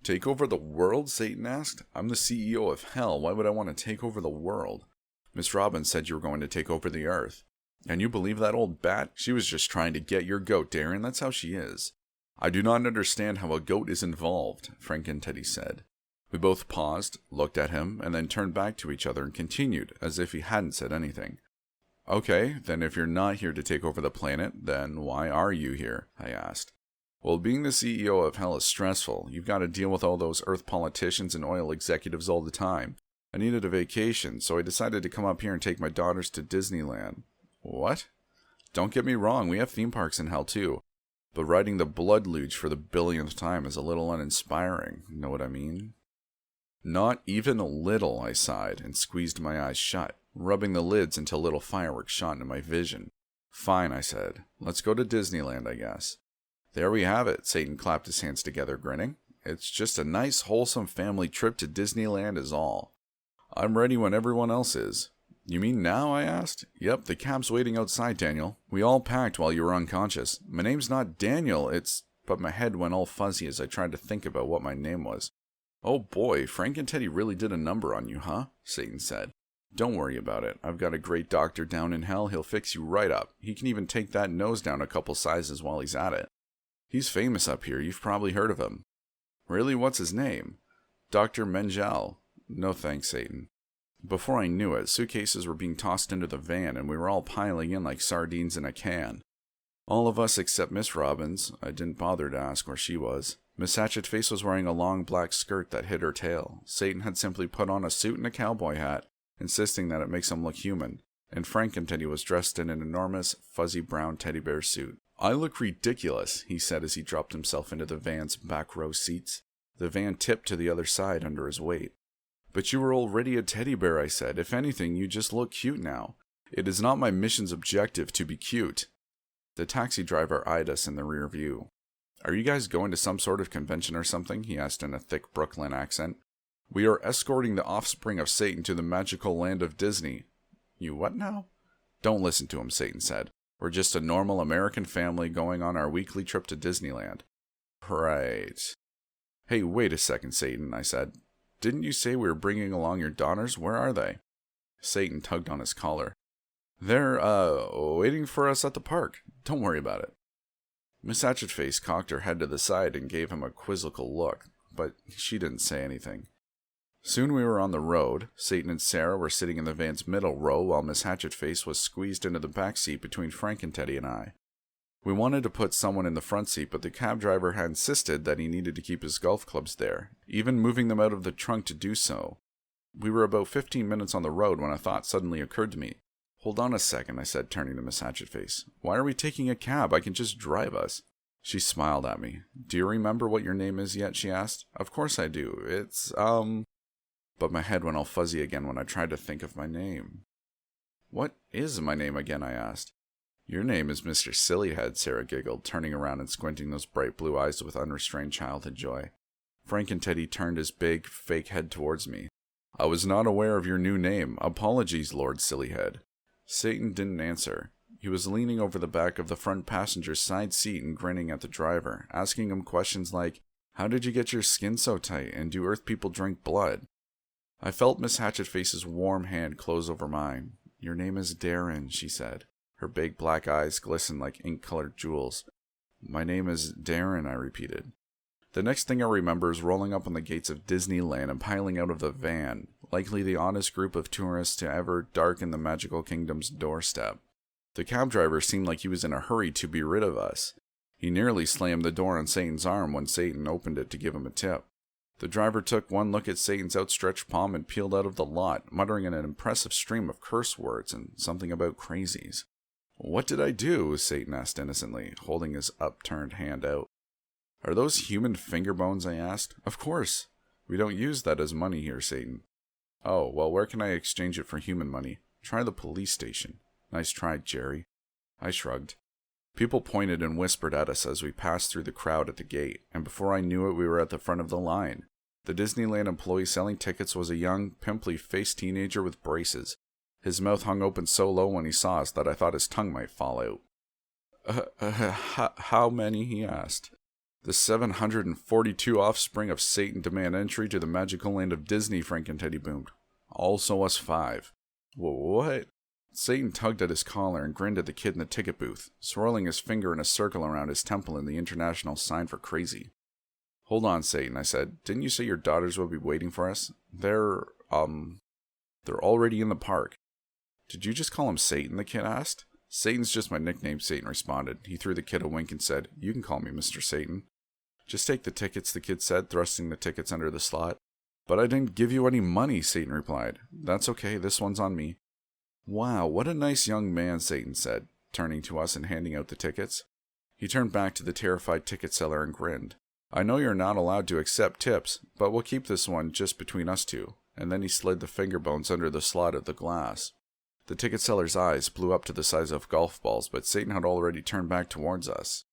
"Take over the world?" Satan asked. "I'm the CEO of hell. Why would I want to take over the world?" "Miss Robbins said you were going to take over the Earth." "And you believe that old bat? She was just trying to get your goat, Darren. That's how she is." "I do not understand how a goat is involved," Frank and Teddy said. We both paused, looked at him, and then turned back to each other and continued, as if he hadn't said anything. "Okay, then if you're not here to take over the planet, then why are you here?" I asked. "Well, being the CEO of hell is stressful. You've got to deal with all those Earth politicians and oil executives all the time. I needed a vacation, so I decided to come up here and take my daughters to Disneyland." "What?" "Don't get me wrong, we have theme parks in hell too. But riding the blood luge for the billionth time is a little uninspiring. Know what I mean?" "Not even a little," I sighed and squeezed my eyes shut, rubbing the lids until little fireworks shot into my vision. "Fine," I said. "Let's go to Disneyland, I guess." "There we have it," Satan clapped his hands together, grinning. It's just a nice, wholesome family trip to Disneyland is all. I'm ready when everyone else is. You mean now? I asked. Yep, the cab's waiting outside, Daniel. We all packed while you were unconscious. My name's not Daniel, it's... But my head went all fuzzy as I tried to think about what my name was. Oh boy, Frank and Teddy really did a number on you, huh? Satan said. Don't worry about it. I've got a great doctor down in hell. He'll fix you right up. He can even take that nose down a couple sizes while he's at it. He's famous up here. You've probably heard of him. Really? What's his name? Dr. Mengel. No thanks, Satan. Before I knew it, suitcases were being tossed into the van, and we were all piling in like sardines in a can. All of us except Miss Robbins. I didn't bother to ask where she was. Miss Hatchetface was wearing a long black skirt that hid her tail. Satan had simply put on a suit and a cowboy hat, insisting that it makes him look human, and Frank and Teddy was dressed in an enormous, fuzzy brown teddy bear suit. I look ridiculous, he said as he dropped himself into the van's back row seats. The van tipped to the other side under his weight. But you were already a teddy bear, I said. If anything, you just look cute now. It is not my mission's objective to be cute. The taxi driver eyed us in the rear view. Are you guys going to some sort of convention or something? He asked in a thick Brooklyn accent. We are escorting the offspring of Satan to the magical land of Disney. You what now? Don't listen to him, Satan said. We're just a normal American family going on our weekly trip to Disneyland. Right. Hey, wait a second, Satan, I said. Didn't you say we were bringing along your daughters? Where are they? Satan tugged on his collar. They're, waiting for us at the park. Don't worry about it. Miss Hatchetface cocked her head to the side and gave him a quizzical look, but she didn't say anything. Soon we were on the road. Satan and Sarah were sitting in the van's middle row while Miss Hatchetface was squeezed into the back seat between Frank and Teddy and I. We wanted to put someone in the front seat, but the cab driver had insisted that he needed to keep his golf clubs there, even moving them out of the trunk to do so. We were about 15 minutes on the road when a thought suddenly occurred to me. Hold on a second, I said, turning to Miss Hatchetface. Why are we taking a cab? I can just drive us. She smiled at me. Do you remember what your name is yet? She asked. Of course I do. It's, But my head went all fuzzy again when I tried to think of my name. What is my name again? I asked. Your name is Mr. Sillyhead, Sarah giggled, turning around and squinting those bright blue eyes with unrestrained childhood joy. Frank and Teddy turned his big, fake head towards me. I was not aware of your new name. Apologies, Lord Sillyhead. Satan didn't answer. He was leaning over the back of the front passenger's side seat and grinning at the driver, asking him questions like, How did you get your skin so tight, and do Earth people drink blood? I felt Miss Hatchetface's warm hand close over mine. Your name is Darren, she said. Her big black eyes glistened like ink-colored jewels. My name is Darren, I repeated. The next thing I remember is rolling up on the gates of Disneyland and piling out of the van, likely the oddest group of tourists to ever darken the magical kingdom's doorstep. The cab driver seemed like he was in a hurry to be rid of us. He nearly slammed the door on Satan's arm when Satan opened it to give him a tip. The driver took one look at Satan's outstretched palm and peeled out of the lot, muttering in an impressive stream of curse words and something about crazies. What did I do? Satan asked innocently, holding his upturned hand out. Are those human finger bones? I asked. Of course. We don't use that as money here, Satan. Oh, well, where can I exchange it for human money? Try the police station. Nice try, Jerry. I shrugged. People pointed and whispered at us as we passed through the crowd at the gate, and before I knew it, we were at the front of the line. The Disneyland employee selling tickets was a young, pimply-faced teenager with braces. His mouth hung open so low when he saw us that I thought his tongue might fall out. How many? He asked. The 742 offspring of Satan demand entry to the magical land of Disney, Frank and Teddy boomed. Also us 5. What? Satan tugged at his collar and grinned at the kid in the ticket booth, swirling his finger in a circle around his temple in the international sign for crazy. Hold on, Satan, I said. Didn't you say your daughters will be waiting for us? They're already in the park. Did you just call him Satan? The kid asked. Satan's just my nickname, Satan responded. He threw the kid a wink and said, You can call me Mr. Satan. Just take the tickets, the kid said, thrusting the tickets under the slot. But I didn't give you any money, Satan replied. That's okay, this one's on me. Wow, what a nice young man, Satan said, turning to us and handing out the tickets. He turned back to the terrified ticket seller and grinned. I know you're not allowed to accept tips, but we'll keep this one just between us two. And then he slid the finger bones under the slot of the glass. The ticket seller's eyes blew up to the size of golf balls, but Satan had already turned back towards us.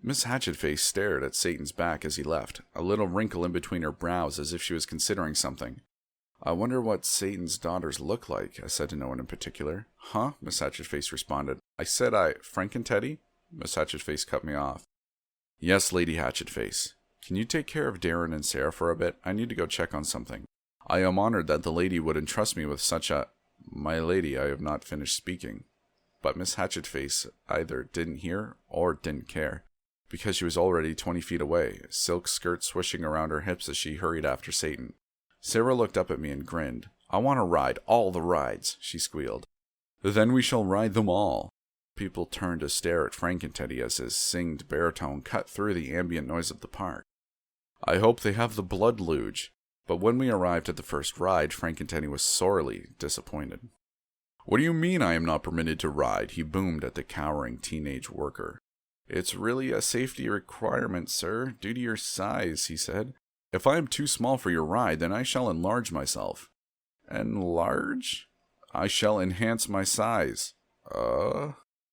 Miss Hatchetface stared at Satan's back as he left, a little wrinkle in between her brows as if she was considering something. I wonder what Satan's daughters look like, I said to no one in particular. Huh? Miss Hatchetface responded. I said Frank and Teddy? Miss Hatchetface cut me off. Yes, Lady Hatchetface. Can you take care of Darren and Sarah for a bit? I need to go check on something. I am honored that the lady would entrust me with such a... My lady, I have not finished speaking. But Miss Hatchetface either didn't hear or didn't care, because she was already 20 feet away, silk skirt swishing around her hips as she hurried after Satan. Sarah looked up at me and grinned. I want to ride all the rides, she squealed. Then we shall ride them all. People turned to stare at Frank and Teddy as his singed baritone cut through the ambient noise of the park. I hope they have the blood luge. But when we arrived at the first ride, Frank and Teddy was sorely disappointed. What do you mean I am not permitted to ride? He boomed at the cowering teenage worker. It's really a safety requirement, sir, due to your size, he said. If I am too small for your ride, then I shall enlarge myself. Enlarge? I shall enhance my size.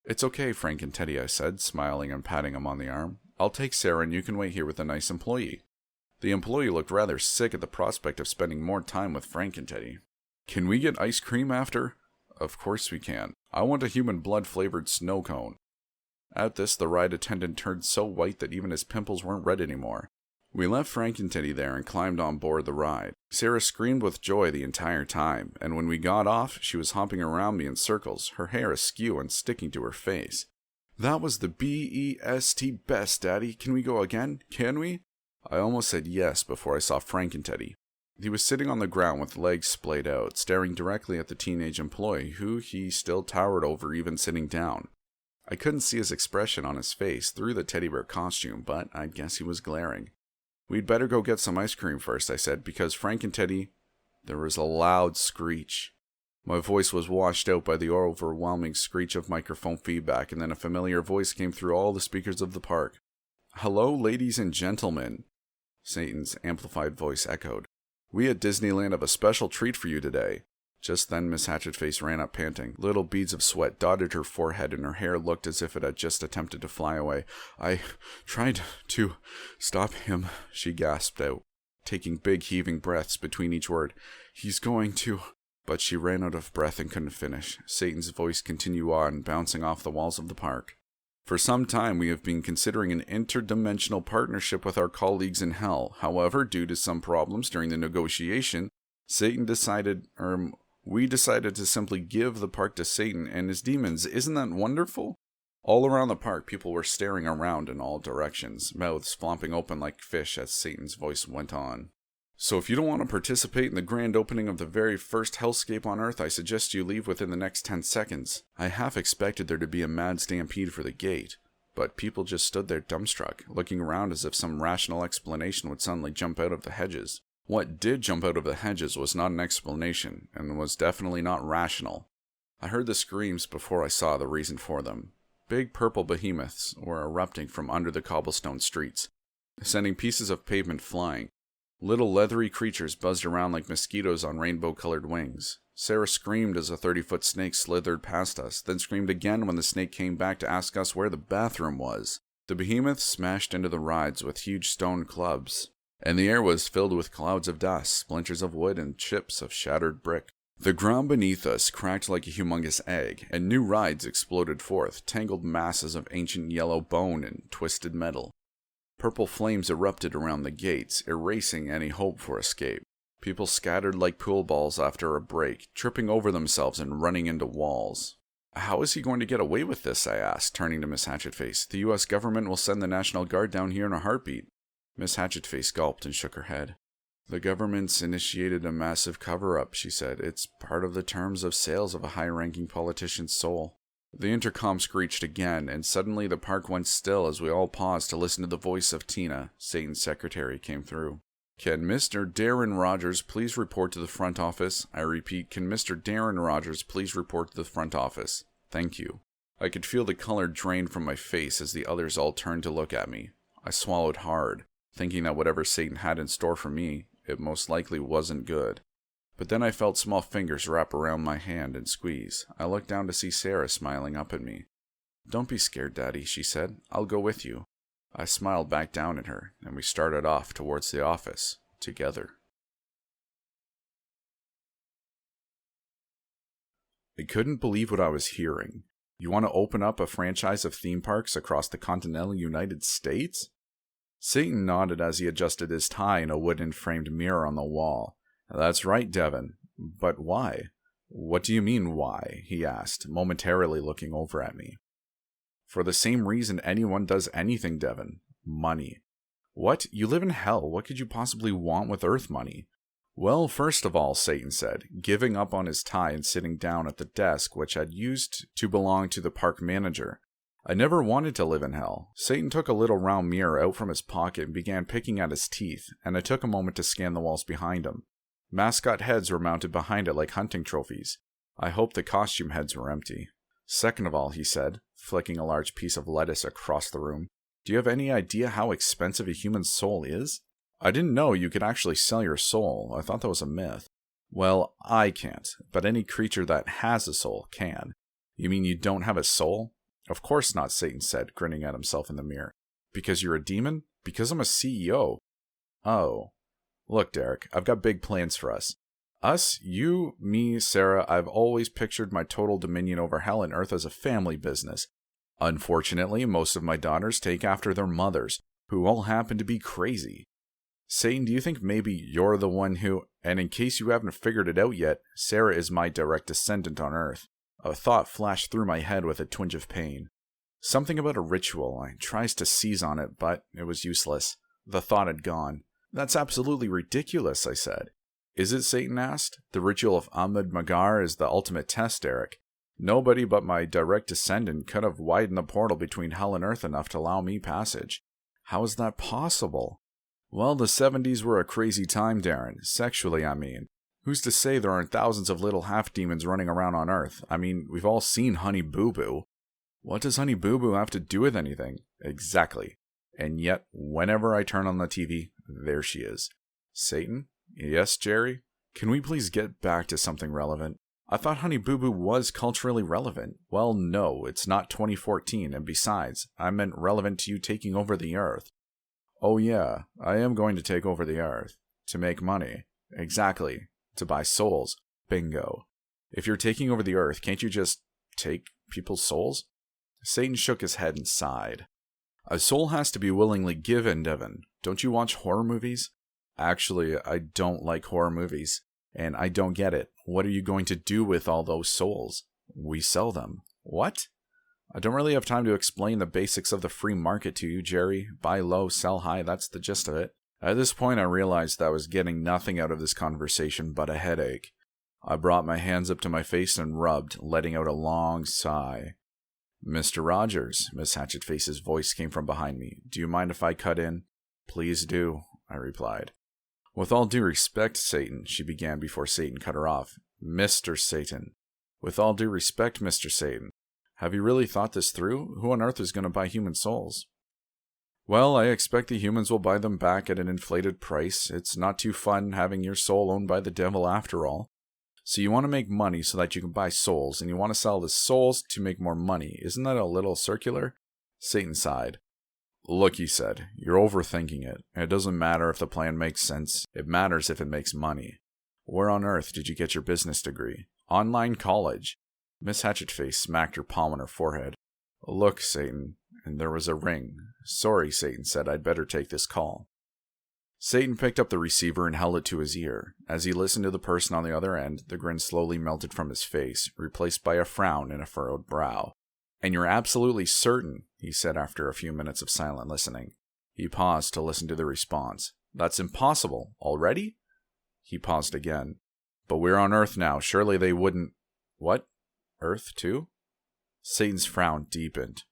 It's okay, Frank and Teddy, I said, smiling and patting him on the arm. I'll take Sarah and you can wait here with a nice employee. The employee looked rather sick at the prospect of spending more time with Frank and Teddy. Can we get ice cream after? Of course we can. I want a human blood-flavored snow cone. At this, the ride attendant turned so white that even his pimples weren't red anymore. We left Frank and Teddy there and climbed on board the ride. Sarah screamed with joy the entire time, and when we got off, she was hopping around me in circles, her hair askew and sticking to her face. That was the best, Daddy. Can we go again? Can we? I almost said yes before I saw Frank and Teddy. He was sitting on the ground with legs splayed out, staring directly at the teenage employee, who he still towered over even sitting down. I couldn't see his expression on his face through the teddy bear costume, but I guess he was glaring. We'd better go get some ice cream first, I said, because Frank and Teddy... There was a loud screech. My voice was washed out by the overwhelming screech of microphone feedback, and then a familiar voice came through all the speakers of the park. Hello, ladies and gentlemen, Satan's amplified voice echoed. We at Disneyland have a special treat for you today. Just then Miss Hatchetface ran up panting. Little beads of sweat dotted her forehead and her hair looked as if it had just attempted to fly away. I tried to stop him, she gasped out, taking big heaving breaths between each word. He's going to... But she ran out of breath and couldn't finish. Satan's voice continued on, bouncing off the walls of the park. For some time, we have been considering an interdimensional partnership with our colleagues in Hell. However, due to some problems during the negotiation, we decided to simply give the park to Satan and his demons. Isn't that wonderful? All around the park, people were staring around in all directions, mouths flopping open like fish as Satan's voice went on. So if you don't want to participate in the grand opening of the very first hellscape on Earth, I suggest you leave within the next 10 seconds. I half expected there to be a mad stampede for the gate, but people just stood there dumbstruck, looking around as if some rational explanation would suddenly jump out of the hedges. What did jump out of the hedges was not an explanation, and was definitely not rational. I heard the screams before I saw the reason for them. Big purple behemoths were erupting from under the cobblestone streets, sending pieces of pavement flying. Little leathery creatures buzzed around like mosquitoes on rainbow-colored wings. Sarah screamed as a 30-foot snake slithered past us, then screamed again when the snake came back to ask us where the bathroom was. The behemoths smashed into the rides with huge stone clubs, and the air was filled with clouds of dust, splinters of wood, and chips of shattered brick. The ground beneath us cracked like a humongous egg, and new rides exploded forth, tangled masses of ancient yellow bone and twisted metal. Purple flames erupted around the gates, erasing any hope for escape. People scattered like pool balls after a break, tripping over themselves and running into walls. How is he going to get away with this? I asked, turning to Miss Hatchetface. The U.S. government will send the National Guard down here in a heartbeat. Miss Hatchetface gulped and shook her head. The government's initiated a massive cover-up, she said. It's part of the terms of sales of a high-ranking politician's soul. The intercom screeched again, and suddenly the park went still as we all paused to listen to the voice of Tina, Satan's secretary, came through. Can Mr. Darren Rogers please report to the front office? I repeat, can Mr. Darren Rogers please report to the front office? Thank you. I could feel the color drain from my face as the others all turned to look at me. I swallowed hard, thinking that whatever Satan had in store for me, it most likely wasn't good. But then I felt small fingers wrap around my hand and squeeze. I looked down to see Sarah smiling up at me. Don't be scared, Daddy, she said. I'll go with you. I smiled back down at her, and we started off towards the office, together. I couldn't believe what I was hearing. You want to open up a franchise of theme parks across the continental United States? Satan nodded as he adjusted his tie in a wooden-framed mirror on the wall. That's right, Devin. But why? What do you mean, why? He asked, momentarily looking over at me. For the same reason anyone does anything, Devin. Money. What? You live in hell. What could you possibly want with Earth money? Well, first of all, Satan said, giving up on his tie and sitting down at the desk which had used to belong to the park manager. I never wanted to live in hell. Satan took a little round mirror out from his pocket and began picking at his teeth, and I took a moment to scan the walls behind him. Mascot heads were mounted behind it like hunting trophies. I hoped the costume heads were empty. Second of all, he said, flicking a large piece of lettuce across the room, do you have any idea how expensive a human soul is? I didn't know you could actually sell your soul. I thought that was a myth. Well, I can't, but any creature that has a soul can. You mean you don't have a soul? Of course not, Satan said, grinning at himself in the mirror. Because you're a demon? Because I'm a CEO. Oh. Look, Derek, I've got big plans for us. Us, you, me, Sarah, I've always pictured my total dominion over hell and earth as a family business. Unfortunately, most of my daughters take after their mothers, who all happen to be crazy. Satan, do you think maybe you're the one who, and in case you haven't figured it out yet, Sarah is my direct descendant on Earth? A thought flashed through my head with a twinge of pain. Something about a ritual. I tries to seize on it, but it was useless. The thought had gone. That's absolutely ridiculous, I said. Is it, Satan asked? The ritual of Ahmed Magar is the ultimate test, Eric. Nobody but my direct descendant could have widened the portal between hell and earth enough to allow me passage. How is that possible? Well, the 70s were a crazy time, Darren. Sexually, I mean. Who's to say there aren't thousands of little half-demons running around on Earth? I mean, we've all seen Honey Boo Boo. What does Honey Boo Boo have to do with anything? Exactly. And yet, whenever I turn on the TV, there she is. Satan? Yes, Jerry? Can we please get back to something relevant? I thought Honey Boo Boo was culturally relevant. Well, no, it's not 2014, and besides, I meant relevant to you taking over the Earth. Oh yeah, I am going to take over the Earth. To make money. Exactly. To buy souls. Bingo. If you're taking over the Earth, can't you just take people's souls? Satan shook his head and sighed. A soul has to be willingly given, Devin. Don't you watch horror movies? Actually, I don't like horror movies. And I don't get it. What are you going to do with all those souls? We sell them. What? I don't really have time to explain the basics of the free market to you, Jerry. Buy low, sell high, that's the gist of it. At this point, I realized that I was getting nothing out of this conversation but a headache. I brought my hands up to my face and rubbed, letting out a long sigh. Mr. Rogers, Miss Hatchetface's voice came from behind me. Do you mind if I cut in? Please do, I replied. With all due respect, Satan, she began before Satan cut her off. Mr. Satan. With all due respect, Mr. Satan. Have you really thought this through? Who on earth is going to buy human souls? Well, I expect the humans will buy them back at an inflated price. It's not too fun having your soul owned by the devil after all. So you want to make money so that you can buy souls, and you want to sell the souls to make more money. Isn't that a little circular? Satan sighed. Look, he said, you're overthinking it. It doesn't matter if the plan makes sense. It matters if it makes money. Where on earth did you get your business degree? Online college. Miss Hatchetface smacked her palm on her forehead. Look, Satan. And there was a ring. Sorry, Satan said, I'd better take this call. Satan picked up the receiver and held it to his ear. As he listened to the person on the other end, the grin slowly melted from his face, replaced by a frown and a furrowed brow. And you're absolutely certain, he said after a few minutes of silent listening. He paused to listen to the response. That's impossible. Already? He paused again. But we're on Earth now. Surely they wouldn't... What? Earth too? Satan's frown deepened.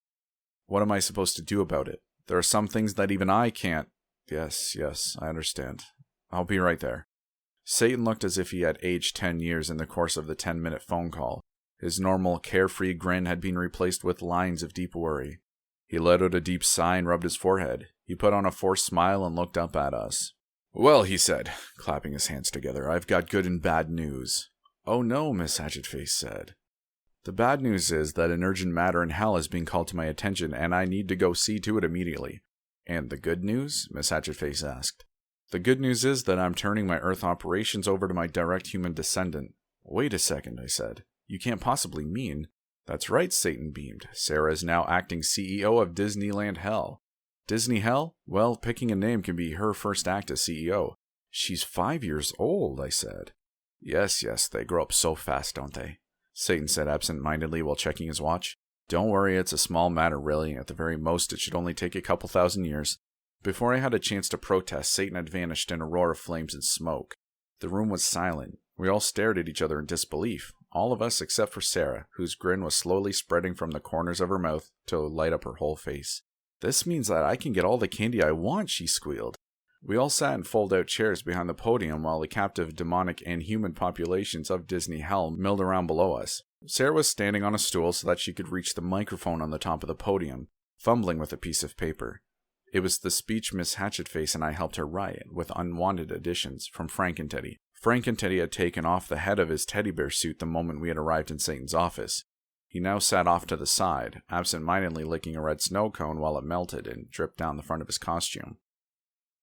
What am I supposed to do about it? There are some things that even I can't... Yes, I understand. I'll be right there. Satan looked as if he had aged 10 years in the course of the 10-minute phone call. His normal, carefree grin had been replaced with lines of deep worry. He let out a deep sigh and rubbed his forehead. He put on a forced smile and looked up at us. Well, he said, clapping his hands together, I've got good and bad news. Oh no, Miss Hatchetface said. The bad news is that an urgent matter in hell is being called to my attention, and I need to go see to it immediately. And the good news? Miss Hatchetface asked. The good news is that I'm turning my Earth operations over to my direct human descendant. Wait a second, I said. You can't possibly mean... That's right, Satan beamed. Sarah is now acting CEO of Disneyland Hell. Disney Hell? Well, picking a name can be her first act as CEO. She's 5 years old, I said. Yes, they grow up so fast, don't they? Satan said absent-mindedly while checking his watch. Don't worry, it's a small matter, really. At the very most, it should only take a couple thousand years. Before I had a chance to protest, Satan had vanished in a roar of flames and smoke. The room was silent. We all stared at each other in disbelief. All of us except for Sarah, whose grin was slowly spreading from the corners of her mouth to light up her whole face. This means that I can get all the candy I want, she squealed. We all sat in fold-out chairs behind the podium while the captive demonic and human populations of Disney Hell milled around below us. Sarah was standing on a stool so that she could reach the microphone on the top of the podium, fumbling with a piece of paper. It was the speech Miss Hatchetface and I helped her write, with unwanted additions from Frank and Teddy. Frank and Teddy had taken off the head of his teddy bear suit the moment we had arrived in Satan's office. He now sat off to the side, absent-mindedly licking a red snow cone while it melted and dripped down the front of his costume.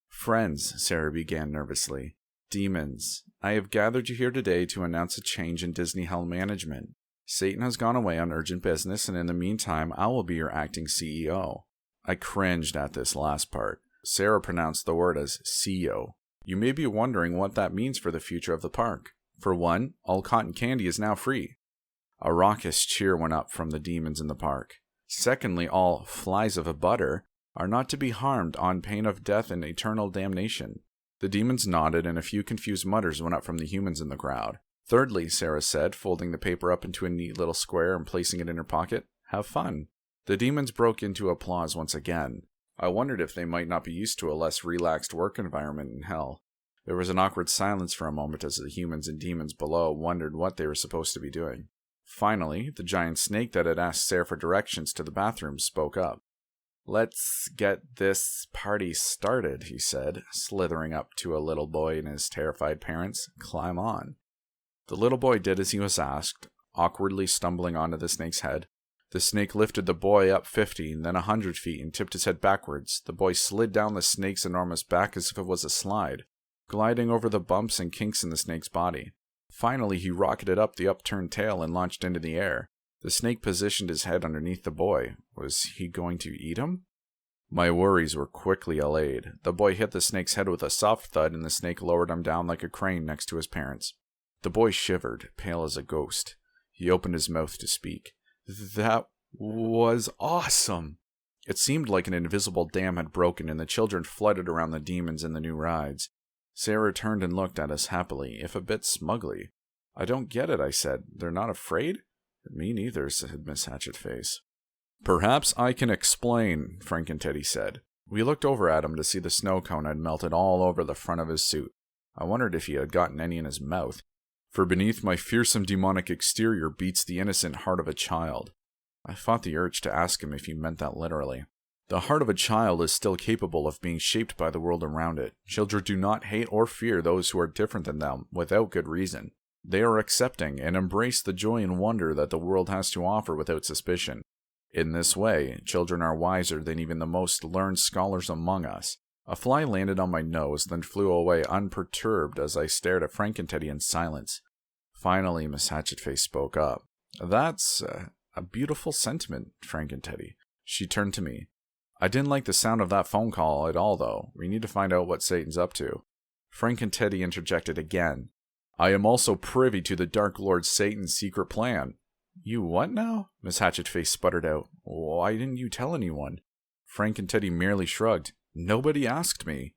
Friends, Sarah began nervously. Demons, I have gathered you here today to announce a change in Disney Hell management. Satan has gone away on urgent business, and in the meantime, I will be your acting CEO. I cringed at this last part. Sarah pronounced the word as CEO. You may be wondering what that means for the future of the park. For one, all cotton candy is now free. A raucous cheer went up from the demons in the park. Secondly, all flies of a butter are not to be harmed on pain of death and eternal damnation. The demons nodded, and a few confused mutters went up from the humans in the crowd. Thirdly, Sarah said, folding the paper up into a neat little square and placing it in her pocket, have fun. The demons broke into applause once again. I wondered if they might not be used to a less relaxed work environment in hell. There was an awkward silence for a moment as the humans and demons below wondered what they were supposed to be doing. Finally, the giant snake that had asked Sarah for directions to the bathroom spoke up. Let's get this party started, he said, slithering up to a little boy and his terrified parents. Climb on. The little boy did as he was asked, awkwardly stumbling onto the snake's head. The snake lifted the boy up 50, then 100 feet, and tipped his head backwards. The boy slid down the snake's enormous back as if it was a slide, gliding over the bumps and kinks in the snake's body. Finally, he rocketed up the upturned tail and launched into the air. The snake positioned his head underneath the boy. Was he going to eat him? My worries were quickly allayed. The boy hit the snake's head with a soft thud, and the snake lowered him down like a crane next to his parents. The boy shivered, pale as a ghost. He opened his mouth to speak. That was awesome! It seemed like an invisible dam had broken, and the children flooded around the demons in the new rides. Sarah turned and looked at us happily, if a bit smugly. I don't get it, I said. They're not afraid? Me neither, said Miss Hatchetface. Perhaps I can explain, Frank and Teddy said. We looked over at him to see the snow cone had melted all over the front of his suit. I wondered if he had gotten any in his mouth. For beneath my fearsome demonic exterior beats the innocent heart of a child. I fought the urge to ask him if he meant that literally. The heart of a child is still capable of being shaped by the world around it. Children do not hate or fear those who are different than them, without good reason. They are accepting and embrace the joy and wonder that the world has to offer without suspicion. In this way, children are wiser than even the most learned scholars among us. A fly landed on my nose, then flew away unperturbed as I stared at Frank and Teddy in silence. Finally, Miss Hatchetface spoke up. That's a beautiful sentiment, Frank and Teddy. She turned to me. I didn't like the sound of that phone call at all, though. We need to find out what Satan's up to. Frank and Teddy interjected again. I am also privy to the Dark Lord Satan's secret plan. You what now? Miss Hatchetface sputtered out. Why didn't you tell anyone? Frank and Teddy merely shrugged. Nobody asked me.